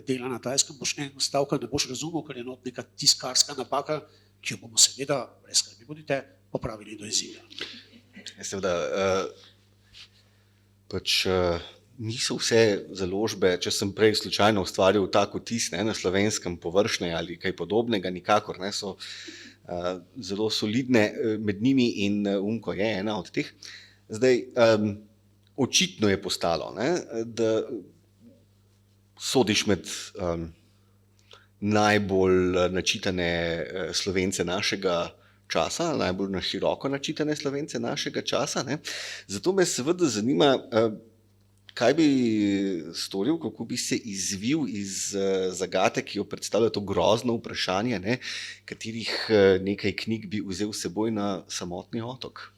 dela na Tajskem, boš en stavka ne boš razumel, ker je not neka tiskarska napaka, ki jo bomo seveda, brez skrbi bodite, popravili do izida. Seveda, pač niso vse založbe, če sem prej slučajno ustvaril tak vtis, ne, na Slovenskem površne ali kaj podobnega, nikakor, ne, so zelo solidne, med njimi in Umko je ena od teh. Zdaj, očitno je postalo, ne, da sodiš med najbolj načitane Slovence našega časa, najbolj na široko načitane Slovence našega časa, ne. Zato me seveda zanima, kaj bi storil, kako bi se izvil iz zagate, ki jo predstavlja to grozno vprašanje, ne, katerih nekaj knjig bi vzel s seboj na samotni otok?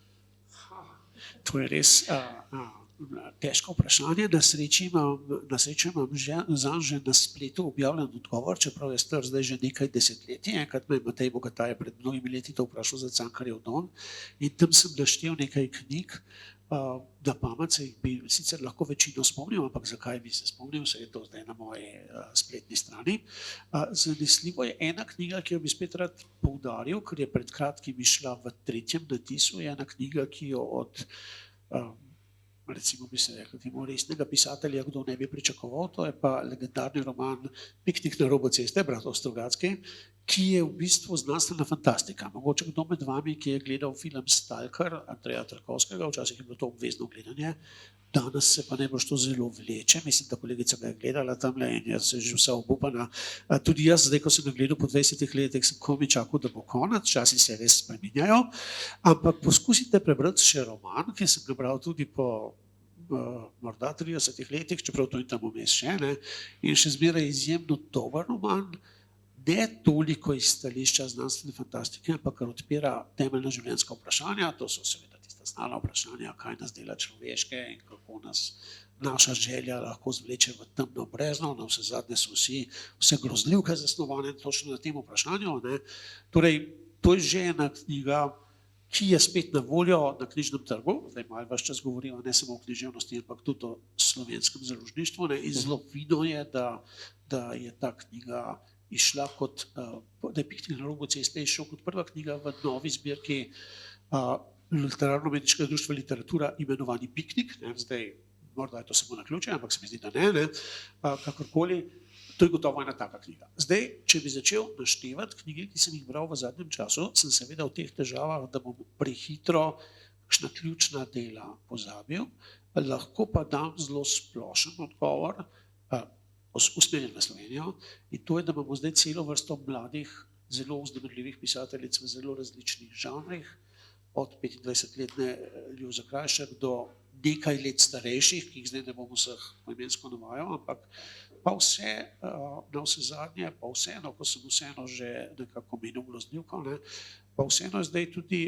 To je res težko vprašanje. Na srečo imam zanj že na spletu objavljen odgovor, čeprav je star zdaj že nekaj desetletij. Enkrat me je Matej Bogataj pred mnogimi leti to vprašal za Cankarjev dom in tam sem naštel nekaj knjig. Na pamet se jih bi sicer lahko večino spomnil, ampak zakaj bi se spomnil, se je to zdaj na moji spletni strani. Zanesljivo je ena knjiga, ki jo bi spet rad poudaril, ker je pred kratkim izšla v 3. natisu, je ena knjiga, ki jo od recimo bi se rekel temu resnega pisatelja, kdo ne bi pričakoval, to je pa legendarni roman Piknik na robu ceste, bratov Strugatski, ki je v bistvu znanstvena fantastika. Mogoče kdo med vami, ki je gledal film Stalker Andreja Tarkovskega, včasih je bilo to obvezno gledanje, danes se pa najbrž to zelo vleče, mislim, da kolegica ga je gledala tamle in jaz se že vsa obupana. Tudi jaz, zdaj, ko sem ga gledal po 20 letih, sem komaj čakal, da bo konec, časi se res spreminjajo, ampak poskusite prebrati še roman, ki sem ga bral tudi po morda 30 letih, čeprav to in tam vmes še, ne, in še zmeraj izjemno dober roman, ne toliko iz stališča znanstvene fantastike, ampak kar odpira temeljna življenjska vprašanja, to so seveda tista znana vprašanja, kaj nas dela človeške in kako nas naša želja lahko zvleče v temno brezno, navsezadnje so vse grozljivke zasnovane točno na tem vprašanju, ne. Torej, to je že ena knjiga, ki je spet na voljo na knjižnem trgu, zdaj malo ves čas govorimo ne samo o književnosti, ampak tudi o slovenskem založništvu, ne, in zelo vidno je, da je ta knjiga išla kot, da je Piknik na robu ceste išel kot prva knjiga v novi zbirki Literarno-umetniškega društva Literatura imenovani Piknik, ne, zdaj morda je to samo naključje, ampak se mi zdi, da ne, kakorkoli, to je gotovo ena taka knjiga. Zdaj, če bi začel naštevati knjige, ki sem jih bral v zadnjem času, sem seveda v teh težavah, da bom prehitro kakšna ključna dela pozabil, lahko pa dam zelo splošen odgovor, usmerjen na Slovenijo, in to je, da imamo zdaj celo vrsto mladih, zelo vznemirljivih pisateljic v zelo različnih žanrih, od 25-letne Ljuze Krajšek do nekaj let starejših, ki jih zdaj ne bom vseh poimensko navajal, ampak pa vse, navsezadnje, pa vseeno, ko sem vseeno že nekako menil grozljivko, ne, pa vseeno je zdaj tudi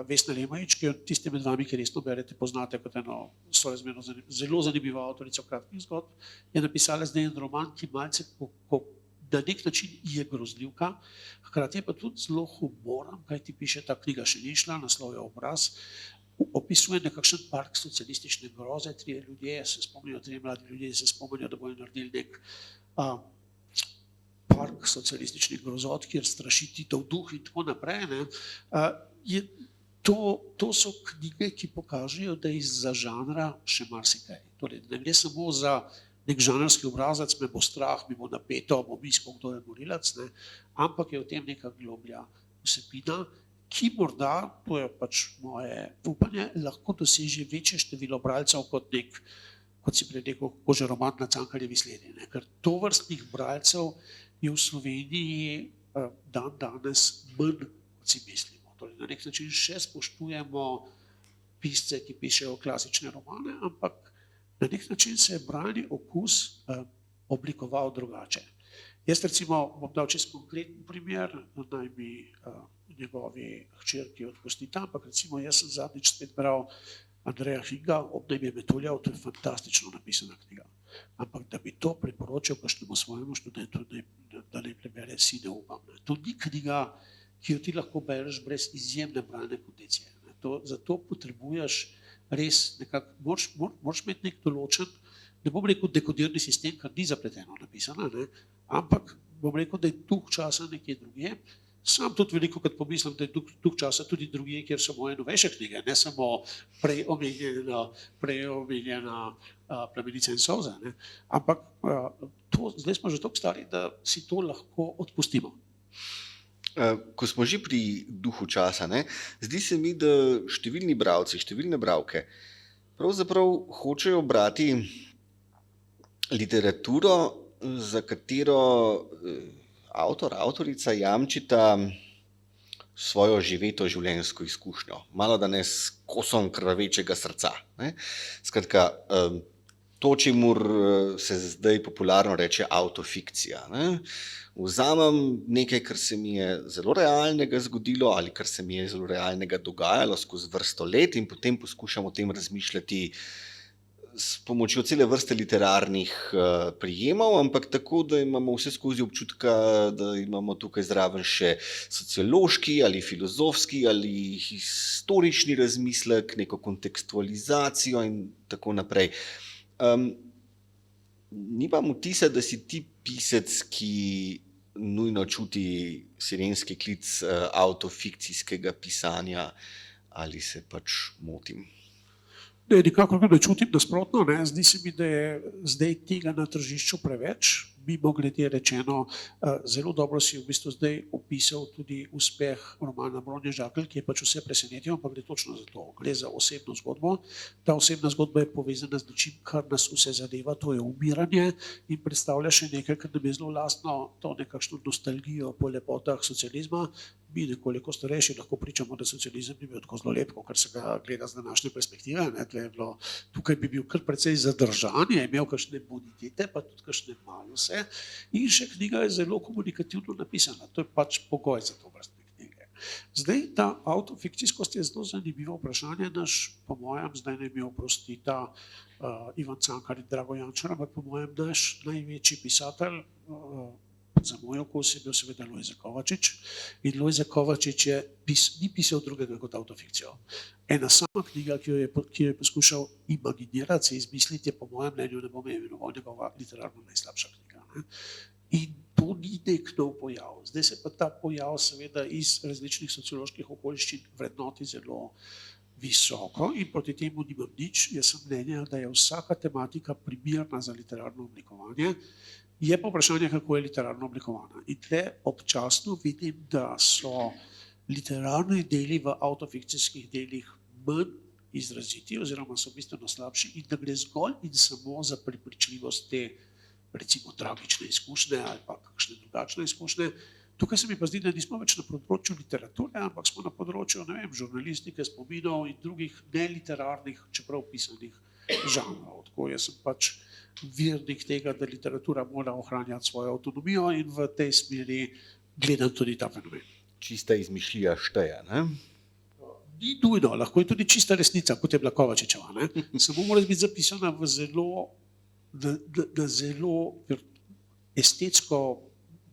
Vesna Lemajič, ki jo tisti med vami, ki resno berete, poznate kot eno sorazmerno zelo zanimivo avtorico kratkih zgodb, je napisala zdaj en roman, ki malce na nek način je grozljivka, hkrati je pa tudi zelo humoren, kajti piše, ta knjiga še ni šla, naslov je Obraz, opisuje nekakšen park socialistične groze, trije mladi ljudje se spomnijo, da bodo naredili nek park socialističnih grozot, kjer straši Titov duh in tako naprej, ne. To so knjige, ki pokažejo, da izza žanra še marsikaj. Torej, ne gre samo za nek žanrski obrazec, me bo strah, mi bo napeto, bom iskal, kdo je morilec, ne, ampak je v tem neka globlja vsebina, ki morda, to je pač moje upanje, lahko doseže večje število bralcev kot si prej rekel, kot že roman Na Cankarjevi sledi, ne, ker tovrstnih bralcev je v Sloveniji danes manj, kot si mislimo. Torej, na nek način še spoštujemo pisce, ki pišejo klasične romane, ampak na nek način se je bralni okus oblikoval drugače. Jaz recimo bom dal čisto konkreten primer, naj mi njegovi hčerki odpustita, ampak recimo jaz sem zadnjič spet bral Andreja Hinga, Obdaj me metuljal, to je fantastično napisana knjiga. Ampak da bi to priporočil kakšnemu svojemu študentu, da ne prebere, si ne upam. To ni knjiga, ki jo ti lahko bereš brez izjemne bralne kondicije. Zato potrebuješ res nekako, moraš imeti nek določen, ne bom rekel dekodirni sistem, ker ni zapleteno napisana, ne, ampak bom rekel, da je duh časa nekje drugje. Sam tudi veliko krat pomislim, da je duh časa tudi drugje, kjer so moje novejše knjige, ne samo prej omenjena Plamenica in solze, ne, ampak zdaj smo že toliko stari, da si to lahko odpustimo. Ko smo že pri duhu časa, ne, zdi se mi, da številni bralci, številne bralke pravzaprav hočejo brati literaturo, za katero avtorica jamčita svojo živeto življenjsko izkušnjo, malo da ne s kosom krvavečega srca. Ne? Skratka, to, čemur se zdaj popularno reče autofikcija. Ne? Vzamem nekaj, kar se mi je zelo realnega zgodilo ali kar se mi je zelo realnega dogajalo skozi vrsto let in potem poskušam o tem razmišljati s pomočjo cele vrste literarnih prijemov, ampak tako, da imamo vse skozi občutka, da imamo tukaj zraven še sociološki ali filozofski ali historični razmislek, neko kontekstualizacijo in tako naprej. Nimam vtisa, da si ti pisec, ki nujno čuti sirenski klic avtofikcijskega pisanja, ali se pač motim? Ne, nikakor ne čutim nasprotno, ne. Zdi se mi, da je zdaj tega na tržišču preveč. Mimogrede rečeno, zelo dobro si v bistvu zdaj opisal tudi uspeh romana Bronje Žakelj, ki je pač vse presenetil, ampak gre točno za to. Gre za osebno zgodbo. Ta osebna zgodba je povezana z nečim, kar nas vse zadeva, to je umiranje in predstavlja še nekaj, kar nam je zelo lastno, to nekakšno nostalgijo po lepotah socializma. Mi nekoliko starejši lahko pričamo, da socializem ni bil tako zelo lep, kar se ga gleda z današnje perspektive. Tukaj bi bil kar precej zadržan, je imel kakšne bonitete, pa tudi kakšne maluse. In še knjiga je zelo komunikativno napisana, to je pač pogoj za to vrstne knjige. Zdaj, ta avtofikcijskost je zelo zanimivo vprašanje, po mojem, zdaj ne mi oprosti ta Ivan Cankar in Drago Jančar, ampak po mojem naš največji pisatelj, za moj okus je bil seveda Lojze Kovačič in Lojze Kovačič ni pisal drugega kot avtofikcijo. Ena sama knjiga, ki jo je poskušal imaginirati, se izmisliti, je po mojem mnenju, ne bom imenoval, njegova literarno najslabša knjiga. Ne? In to ni nek nov pojav. Zdaj se pa ta pojav seveda iz različnih socioloških okoliščin vrednoti zelo visoko in proti temu nimam nič. Jaz sem mnenja, da je vsaka tematika primerna za literarno oblikovanje. Je pa vprašanje, kako je literarno oblikovana. In tle občasno vidim, da so literarni deli v avtofikcijskih delih manj izraziti oziroma so bistveno slabši in da gre zgolj in samo za prepričljivost te, recimo, tragične izkušnje ali pa kakšne drugačne izkušnje. Tukaj se mi pa zdi, da nismo več na področju literature, ampak smo na področju, ne vem, žurnalistike, spominov in drugih neliterarnih, čeprav pisanih žanrov. Tako jaz sem pač vernik tega, da literatura mora ohranjati svojo avtonomijo in v tej smeri gledam tudi ta fenomen. Čista izmišljija šteje, ne? Ni nujno, lahko je tudi čista resnica, kot je bila Kovačičeva. Ne? Samo mora biti zapisana v zelo estetsko,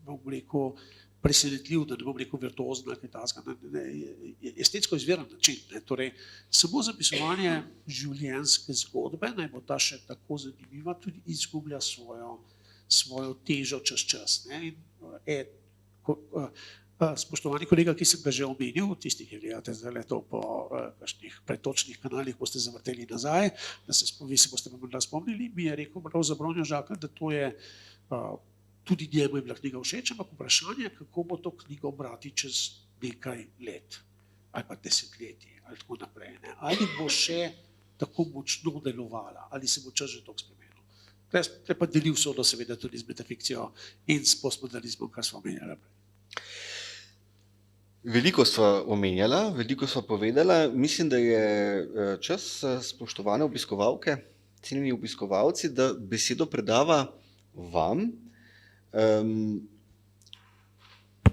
bom rekel, presenetljiv, da ne bom rekel virtuozna, estetsko izviren način. Ne? Torej, samo zapisovanje življenjske zgodbe, naj bo ta še tako zanimiva, tudi izgublja svojo težo čez čas. Ne? Spoštovani kolega, ki sem ga že omenil, tisti, ki gledate zdaj to po kakšnih pretočnih kanalih, boste zavrteli nazaj, vi se boste morda spomnili, mi je rekel prav za Bronjo Žakelj, da to je tudi njemu je bila knjiga všeč, ampak vprašanje, kako bo to knjigo brati čez nekaj let ali pa desetletij ali tako naprej. Ne? Ali bo še tako močno delovala, ali se bo čas že toliko spremenil. Tukaj pa delil sodo seveda tudi z metafikcijo in s postmodernizmom, kar smo omenjali prej. Veliko sva omenjala, veliko sva povedala. Mislim, da je čas, spoštovane obiskovalke, cenjeni obiskovalci, da besedo predava vam.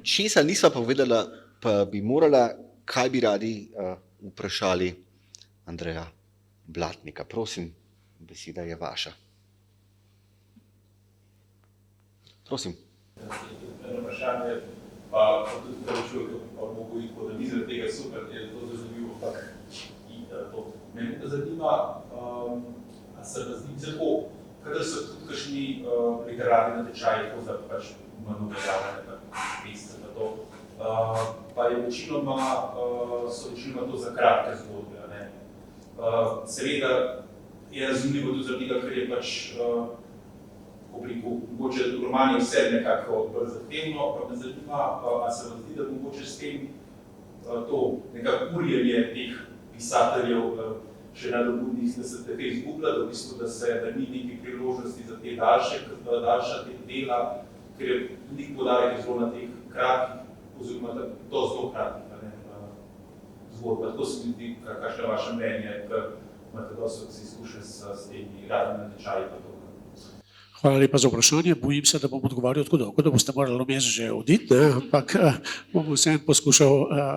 Česa nisva povedala, pa bi morala, kaj bi radi vprašali Andreja Blatnika. Prosim, beseda je vaša. Prosim. Eno vprašanje, pa tudi vprašujem, pa mogo iti po analizi tega super, je to zanimivo, to mene zanima, a se razli tako, kadar so tudi kakšni literarni natečaji, to za pač manj uveljavljene mesece na to, pa je so večinoma to za kratke zgodbe, ne. Seveda je razumljivo tudi zaradi tega, ker je pač mogoče roman je vse nekako bolj zahtevno, pa me zanima, a se vam zdi, da mogoče s tem to nekako urjenje teh pisateljev še na Romuniji, da se te izgublja, da ni neke priložnosti za te daljša dela, ker je velik poudarek zelo na teh kratkih, oziroma to zelo kratkih zgodba. Tako se mi zdi, kakšno je vaše mnenje, ker imate dosti izkušenj s temi radnimi natečaji pa to. Hvala lepa za vprašanje. Bojim se, da bom odgovarjal tako dolgo, da boste morali vmes že oditi, ampak bom vseeno poskušal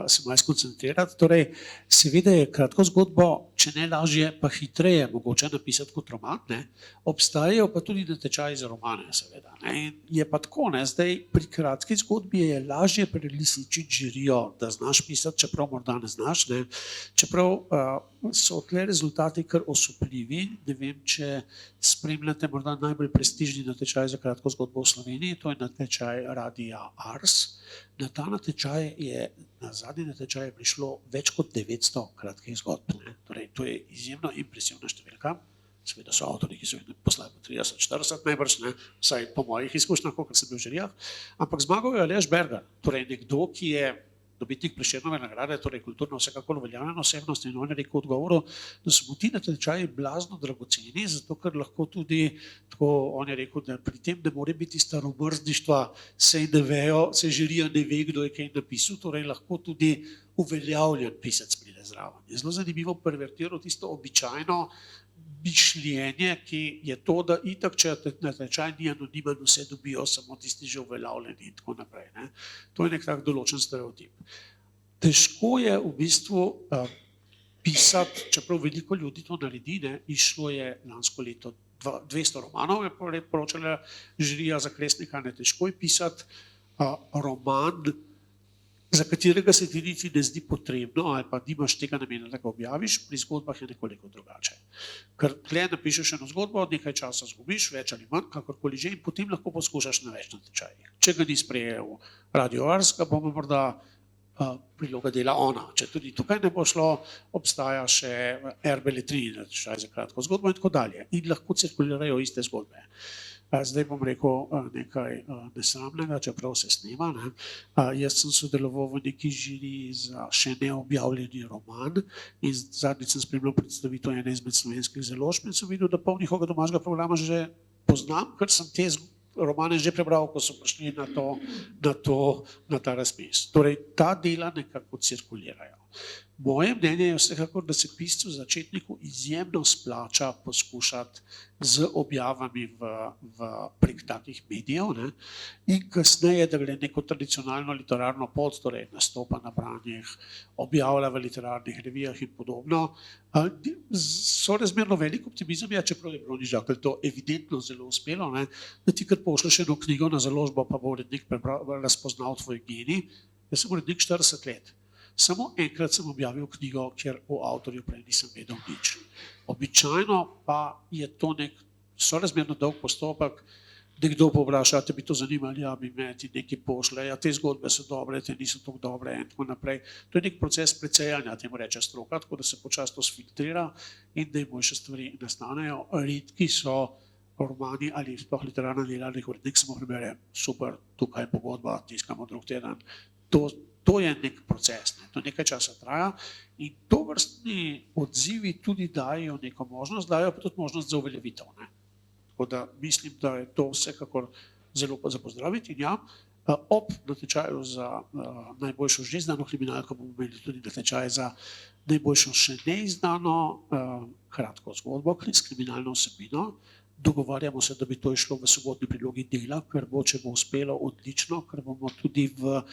se malo skoncentrirati. Torej, seveda je kratko zgodbo, če ne lažje, pa hitreje mogoče napisati kot roman, ne? Obstajajo pa tudi natečaji za romane, seveda. Ne? In je pa tako, ne? Zdaj pri kratki zgodbi je lažje prelisičiti žirijo, da znaš pisati, čeprav morda ne znaš, ne? Čeprav so tle rezultati kar osupljivi. Ne vem, če spremljate morda najbolj prestižni natečaj za kratko zgodbo v Sloveniji, to je natečaj Radia Ars. Na ta natečaj na zadnji natečaj je prišlo več kot 900 kratkih zgodb. Ne? Torej, to je izjemno impresivna številka. Seveda so avtorji, ki so jih poslali po 30-40 najbrž, ne? Vsaj po mojih izkušnjah, kot sem bil v žirijah. Ampak zmagal je Aleš Bergar, torej nekdo, ki je dobitnik Prešernove nagrade, torej kulturno vsekakor uveljavljena osebnost, in on je rekel v odgovoru, da so mu ti natečaji blazno dragoceni, zato ker lahko tudi, tako on je rekel, da pri tem ne more biti staromrzništva, saj ne vejo, saj žirija ne ve, kdo je kaj napisal, torej lahko tudi uveljavljen pisec pride zraven. Je zelo zanimivo pervertiral tisto običajno mišljenje, ki je to, da itak, če natečaj ni anonimen, vse dobijo samo tisti že uveljavljeni in tako naprej. Ne? To je nek tak določen stereotip. Težko je v bistvu pisati, čeprav veliko ljudi to naredi, ne? Išlo je lansko leto 200 romanov, je poročala žirija za Kresnika, ne, težko je pisati roman, za katerega se ti niti ne zdi potrebno, ali pa nimaš tega namena, da ga objaviš, pri zgodbah je nekoliko drugače. Ker tle napišeš eno zgodbo, nekaj časa zgubiš, več ali manj, kakorkoli že, in potem lahko poskušaš na več natečajih. Če ga ni sprejel Radio Ars, ga bomo morda priloga dela ona. Če tudi tukaj ne bo šlo, obstaja še RBL3 natečaj za kratko zgodbo in tako dalje. In lahko cirkulirajo iste zgodbe. Zdaj bom rekel nekaj nesramnega, čeprav se snema. Ne? Jaz sem sodeloval v neki žiriji za še neobjavljeni roman in zadnjič sem spremljal predstavitev ene izmed slovenskih založb in sem videl, da pol njihovega domačega programa že poznam, ker sem te romane že prebral, ko so prišli na ta razpis. Torej, ta dela nekako cirkulirajo. Moje mnenje je vsekakor, da se piscu začetniku izjemno splača poskušati z objavami prek takih medijev, ne? In kasneje, da gre neko tradicionalno literarno pot, torej nastopa na branjih, objavlja v literarnih revijah in podobno. So razmerno velik optimizem, čeprav je Broni Žakelj to evidentno zelo uspelo, ne? Da ti kar pošlješ eno knjigo na založbo, pa bo urednik razpoznal tvoj genij. Jaz sem urednik 40 let. Samo enkrat sem objavil knjigo, kjer o avtorju prej nisem vedel nič. Običajno pa je to nek sorazmerno dolg postopek, nekdo povpraša, te bi to zanimali, ja bi me ti nekaj pošle, ja te zgodbe so dobre, te niso tako dobre in tako naprej. To je nek proces precejanja, temu reče stroka, tako da se počasi to sfiltrira in najboljše stvari nastanejo. Redki so romani ali sploh literarna dela, urednik samo prebere, super, tukaj je pogodba, tiskamo drug teden. To je nek proces, ne? To nekaj časa traja in tovrstni odzivi tudi dajo neko možnost, dajo pa tudi možnost za uveljavitev. Ne? Tako da mislim, da je to vsekakor zelo za pozdraviti. In ja, ob natečaju za najboljšo že izdano kriminalko bomo imeli tudi natečaj za najboljšo še neizdano kratko zgodbo s kriminalno vsebino. Dogovarjamo se, da bi to išlo v sobotni prilogi Dela, ker bo, če bo uspelo, odlično, ker bomo tudi v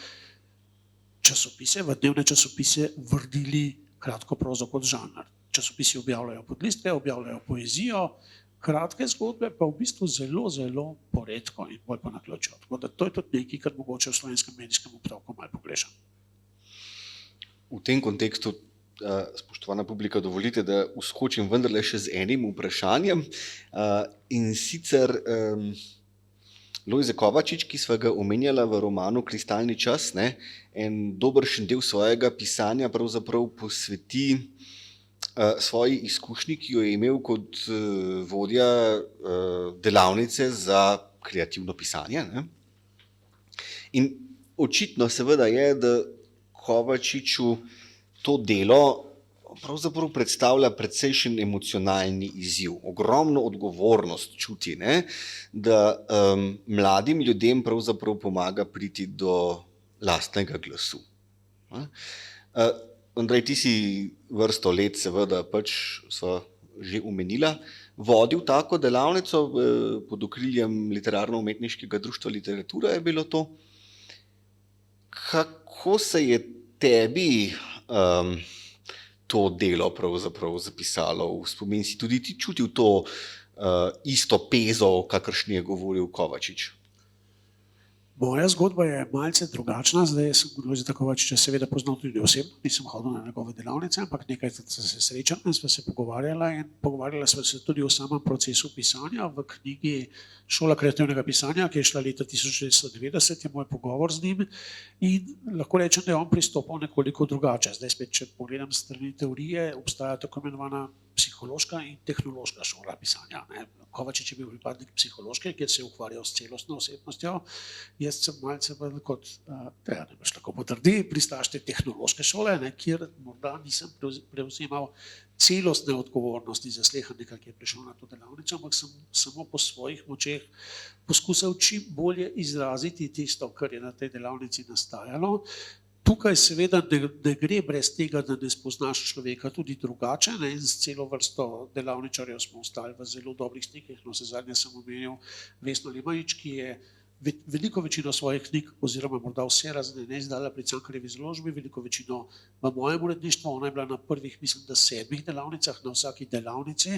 časopise, v dnevne časopise vrnili kratko prozo kot žanr. Časopisi objavljajo podlistke, objavljajo poezijo, kratke zgodbe pa v bistvu zelo, zelo poredko in bolj po naključju. Tako da to je tudi nekaj, kar mogoče v slovenskem medijskem obtoku malo pogrešam. V tem kontekstu, spoštovana publika, dovolite, da vskočim vendarle še z enim vprašanjem. In sicer Lojze Kovačič, ki sva ga omenjala v romanu Kristalni čas, ne, en dobršen del svojega pisanja pravzaprav posveti svoji izkušnji, ki jo je imel kot vodja delavnice za kreativno pisanje. Ne. In očitno seveda je, da Kovačiču to delo pravzaprav predstavlja precejšen emocionalni izziv, ogromno odgovornost čuti, ne, da mladim ljudem pravzaprav pomaga priti do lastnega glasu. Ne. Andrej, ti si vrsto let, seveda, pač sva že omenila, vodil tako delavnico pod okriljem Literarno-umetniškega društva Literatura je bilo to. Kako se je tebi to delo pravzaprav zapisalo v spomin? Si tudi ti čutil to isto pezo, o kakršni je govoril Kovačič? Moja zgodba je malce drugačna, zdaj sem Lojzeta Kovačiča seveda poznal tudi osebno, nisem hodil na njegove delavnice, ampak nekaj sem se srečal in sva se pogovarjala sva se tudi o samem procesu pisanja. V knjigi Šola kreativnega pisanja, ki je šla leta 1990, je moj pogovor z njim in lahko rečem, da je on pristopal nekoliko drugače. Zdaj spet, če pogledam s strani teorije, obstaja tako imenovana psihološka in tehnološka šola pisanja. Kovačič je bil pripadnik psihološke, kjer se je ukvarjal s celostno osebnostjo. Jaz sem malce kot, ne boš tako potrdi, pristaš te tehnološke šole, kjer morda nisem prevzemal celostne odgovornosti za slehernika, ki je prišel na to delavnico, ampak sem samo po svojih močeh poskušal čim bolje izraziti tisto, kar je na tej delavnici nastajalo. Tukaj seveda ne gre brez tega, da ne spoznaš človeka tudi drugače, in s celo vrsto delavničarjev smo ostali v zelo dobrih stikih. Navsezadnje sem omenil Vesno Limajič, ki je veliko večino svojih knjig, oziroma morda vse razne ne izdala pri Cankarjevi založbi, veliko večino v mojem uredništvu. Ona je bila na prvih, mislim, da 7 delavnicah, na vsaki delavnici.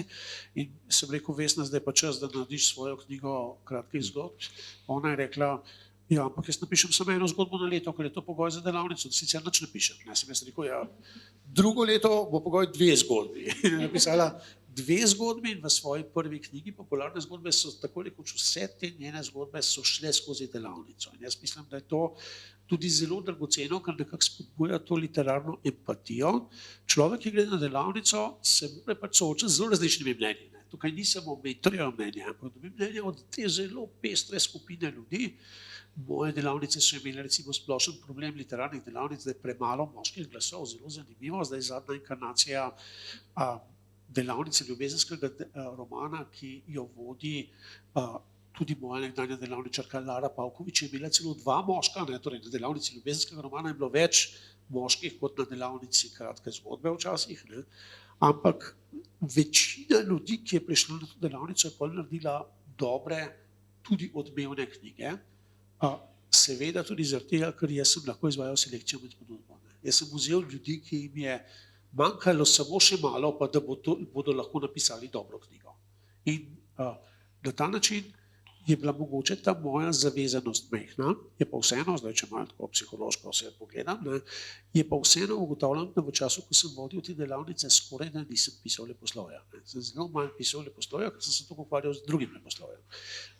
In sem rekel, Vesna, zdaj pa čas, da narediš svojo knjigo kratkih zgodb. Ona je rekla, ja, ampak jaz napišem samo eno zgodbo na leto, ker je to pogoj za delavnico, sicer nič ne pišem. Sem jaz rekel, ja, drugo leto bo pogoj 2 zgodbi. Napisala 2 zgodbi in v svoji prvi knjigi Popularne zgodbe so tako rekoč vse te njene zgodbe so šle skozi delavnico. In jaz mislim, da je to tudi zelo dragoceno, ker nekako spodbuja to literarno empatijo. Človek, ki gre na delavnico, se mora pač soočati z zelo različnimi mnenji. Tukaj ni samo mentorjevo mnenje, ampak dobi mnenje od te zelo pestre skupine ljudi. Moje delavnice so imele recimo splošen problem literarnih delavnic, da je premalo moških glasov, zelo zanimivo. Zdaj zadnja inkarnacija delavnice ljubezenskega romana, ki jo vodi tudi moja nekdanja delavničarka Lara Pavkovič, je imela celo 2 moška, torej na delavnici ljubezenskega romana je bilo več moških kot na delavnici kratke zgodbe včasih, ampak večina ljudi, ki je prišla na to delavnico, je potem naredila dobre, tudi odmevne knjige. Seveda tudi zaradi tega, ker jaz sem lahko izvajal selekcijo med ponudbo. Jaz sem vzel ljudi, ki jim je manjkalo samo še malo, pa da bodo lahko napisali dobro knjigo. In na ta način je bila mogoče ta moja zavezanost majhna, je pa vseeno, zdaj če malo tako psihološko vse pogledam, je pa vseeno ugotavljam, da v času, ko sem vodil te delavnice, skoraj da nisem pisal leposlovja. Sem zelo manj pisal leposlovja, ker sem se tako ukvarjal z drugim leposlovjem.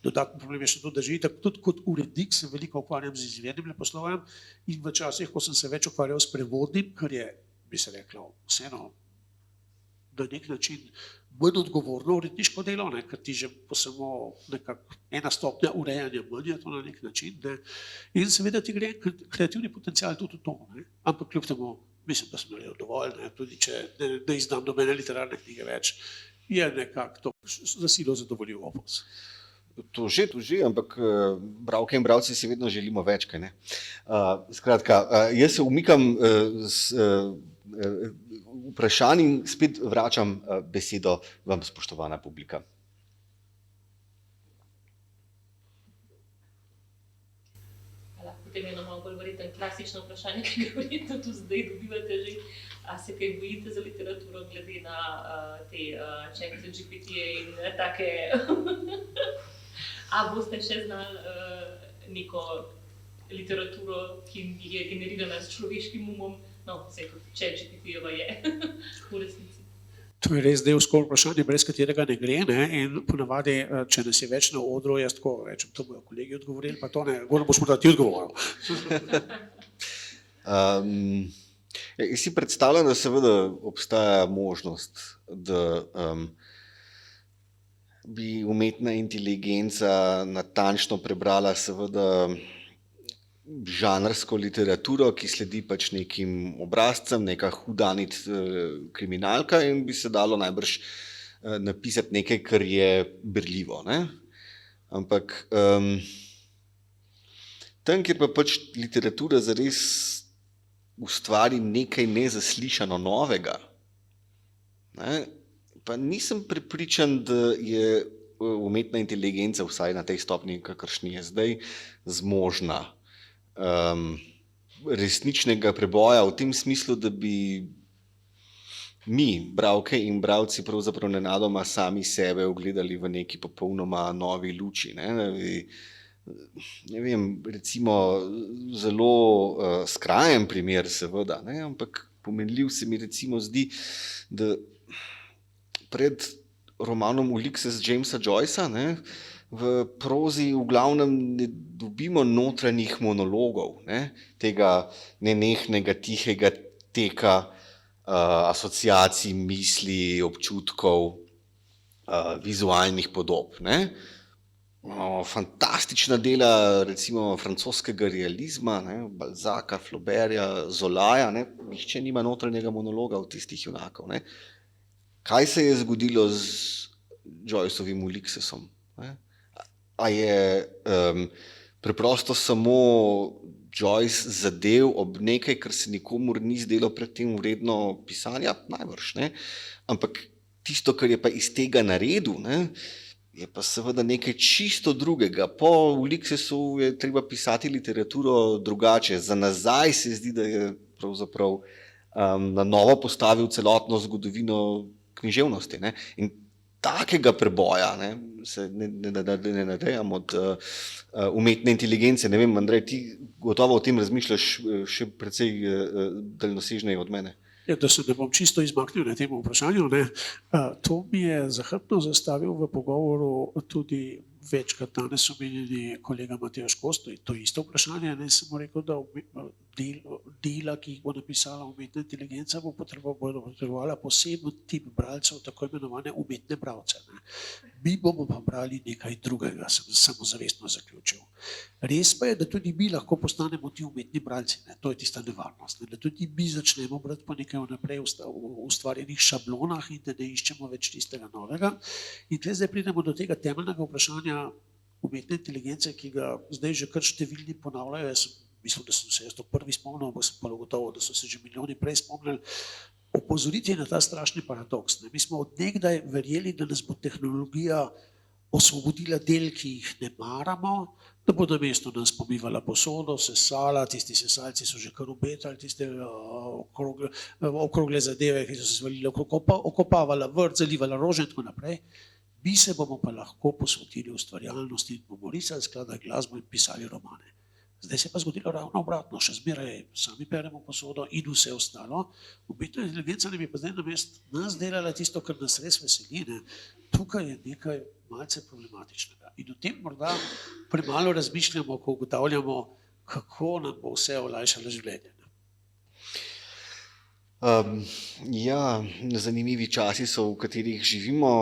Dodatni problem je še to, da že tudi kot urednik se veliko ukvarjam z izvirnim leposlovjem in v časih, ko sem se več ukvarjal s prevodnim, kar je, bi se reklo, vseeno na nek način manj odgovorno uredniško delo, ker ti že po samo nekako 1 stopnja urejanja manj je to na nek način. In seveda ti gre kreativni potencial tudi v to. Ampak kljub temu mislim, da sem naredil dovolj, tudi če ne izdam nobene literarne knjige več, je nekako to za silo zadovoljiv opus. To že, ampak bralke in bralci si vedno želimo več, kaj ne? Skratka, jaz se umikam vprašanj in spet vračam besedo vam, spoštovana publika. Potem je malo bolj verjetno klasično vprašanje, ki ga verjetno tudi zdaj dobivate že. A se kaj bojite za literaturo glede na te ChatGPT-je in take... A boste še znali neko literaturo, ki je generirana s človeškim umom? No, vse kot ChatGPT-jeva je v resnici. To je res del skoraj vprašanja, brez katerega ne gre. In ponavadi, če nas je več na odru, jaz tako rečem, to bojo kolegi odgovorili, pa to ne, govorim, boš morda ti odgovoril. Jaz si predstavljam, da seveda obstaja možnost, da bi umetna inteligenca natančno prebrala seveda žanrsko literaturo, ki sledi pač nekim obrazcem, neka hudanit kriminalka in bi se dalo najbrž napisati nekaj, kar je berljivo, ne? Ampak tam, kjer pa pač literatura zares ustvari nekaj nezaslišano novega, ne, pa nisem prepričan, da je umetna inteligenca, vsaj na tej stopnji, kakršni je zdaj, zmožna resničnega preboja v tem smislu, da bi mi, bralke in bralci, pravzaprav nenadoma sami sebe ogledali v neki popolnoma novi luči, ne? Ne vem, recimo zelo skrajen primer seveda, ne? Ampak pomenljiv se mi recimo zdi, da pred romanom Ulysses Jamesa Joycea, ne, v prozi v glavnem ne dobimo notranjih monologov, ne, tega nenehnega, tihega teka asociacij, misli, občutkov, vizualnih podob, ne. Fantastična dela recimo francoskega realizma, ne, Balzaca, Flauberta, Zolaja, ne, nihče nima notranjega monologa v tistih junakov, ne. Kaj se je zgodilo z Joyceovim Ulyssesom? A je preprosto samo Joyce zadev ob nekaj, kar se nikomur ni zdelo predtem vredno pisanja? Najbrž, ne? Ampak tisto, kar je pa iz tega naredil, ne, je pa seveda nekaj čisto drugega. Po Ulyssesu je treba pisati literaturo drugače. Za nazaj se zdi, da je pravzaprav na novo postavil celotno zgodovino književnosti, ne? In takega preboja, ne, se ne nadejam od umetne inteligence. Ne vem, Andrej, ti gotovo o tem razmišljaš še precej daljnosežneje od mene. Ja, da se ne bom čisto izmaknil na tem vprašanju, ne. To mi je zahrbtno zastavil v pogovoru tudi večkrat danes omenjeni kolega Matjaž Kos, to je isto vprašanje, ne, sem mu rekel, da dela, ki jih bo napisala umetna inteligenca, bodo potrebovala poseben tip bralcev, tako imenovane umetne bralce, ne. Mi bomo pa brali nekaj drugega, sem samozavestno zaključil. Res pa je, da tudi mi lahko postanemo ti umetni bralci, ne. To je tista nevarnost, ne. Da tudi mi začnemo brati po nekaj vnaprej ustvarjenih šablonah in da ne iščemo več tistega novega. In tukaj zdaj pridemo do tega temeljnega vprašanja umetne inteligence, ki ga zdaj že kar številni ponavljajo. Jaz mislim, da sem se jaz to prvi spomnil, ampak sem pa gotovo, da so se že milijoni prej spomnili. Opozoriti na ta strašni paradoks, ne. Mi smo od nekdaj verjeli, da nas bo tehnologija osvobodila del, ki jih ne maramo, da bo namesto nas pomivala posodo, sesala, tisti sesalci so že kar obetali, tiste okrogle zadeve, ki so se svalile, okopavala vrt, zalivala rože in tako naprej. Mi se bomo pa lahko posvetili ustvarjalnosti in bomo risali, skladali glasbo in pisali romane. Zdaj se je pa zgodilo ravno obratno, še zmeraj sami peremo posodo in vse ostalo. Umetna inteligenca nam je pa zdaj namesto nas delala tisto, kar nas res veseli, ne. Tukaj je nekaj malce problematičnega. In o tem morda premalo razmišljamo, ko ugotavljamo, kako nam bo vse olajšalo življenje. Ja, zanimivi časi so, v katerih živimo.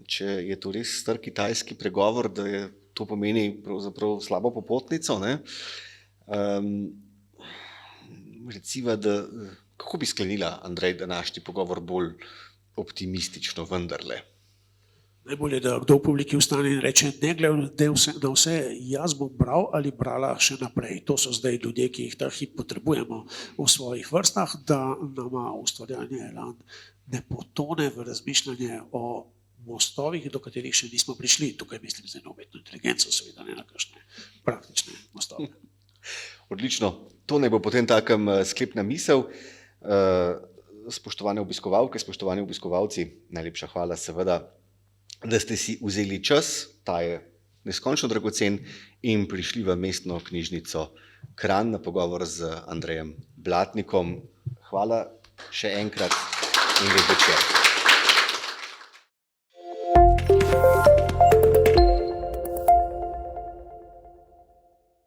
Če je to res star kitajski pregovor, da je to pomeni pravzaprav slabo popotnico, ne? Reciva, da kako bi sklenila, Andrej, današnji pogovor bolj optimistično vendarle? Najbolje, da kdo v publiki vstane in reče, ne glede na vse, jaz bom bral ali brala še naprej. To so zdaj ljudje, ki jih ta hip potrebujemo v svojih vrstah, da nama ustvarjanje ne potone v razmišljanje o mostovih, do katerih še nismo prišli. Tukaj mislim za umetno inteligenco, seveda ne na kakšne praktične mostove. Odlično. To naj bo potem takem sklepna misel. Spoštovane obiskovalke, spoštovani obiskovalci, najlepša hvala seveda, da ste si vzeli čas, ta je neskončno dragocen, in prišli v mestno knjižnico Kranj na pogovor z Andrejem Blatnikom. Hvala še enkrat in lep večer.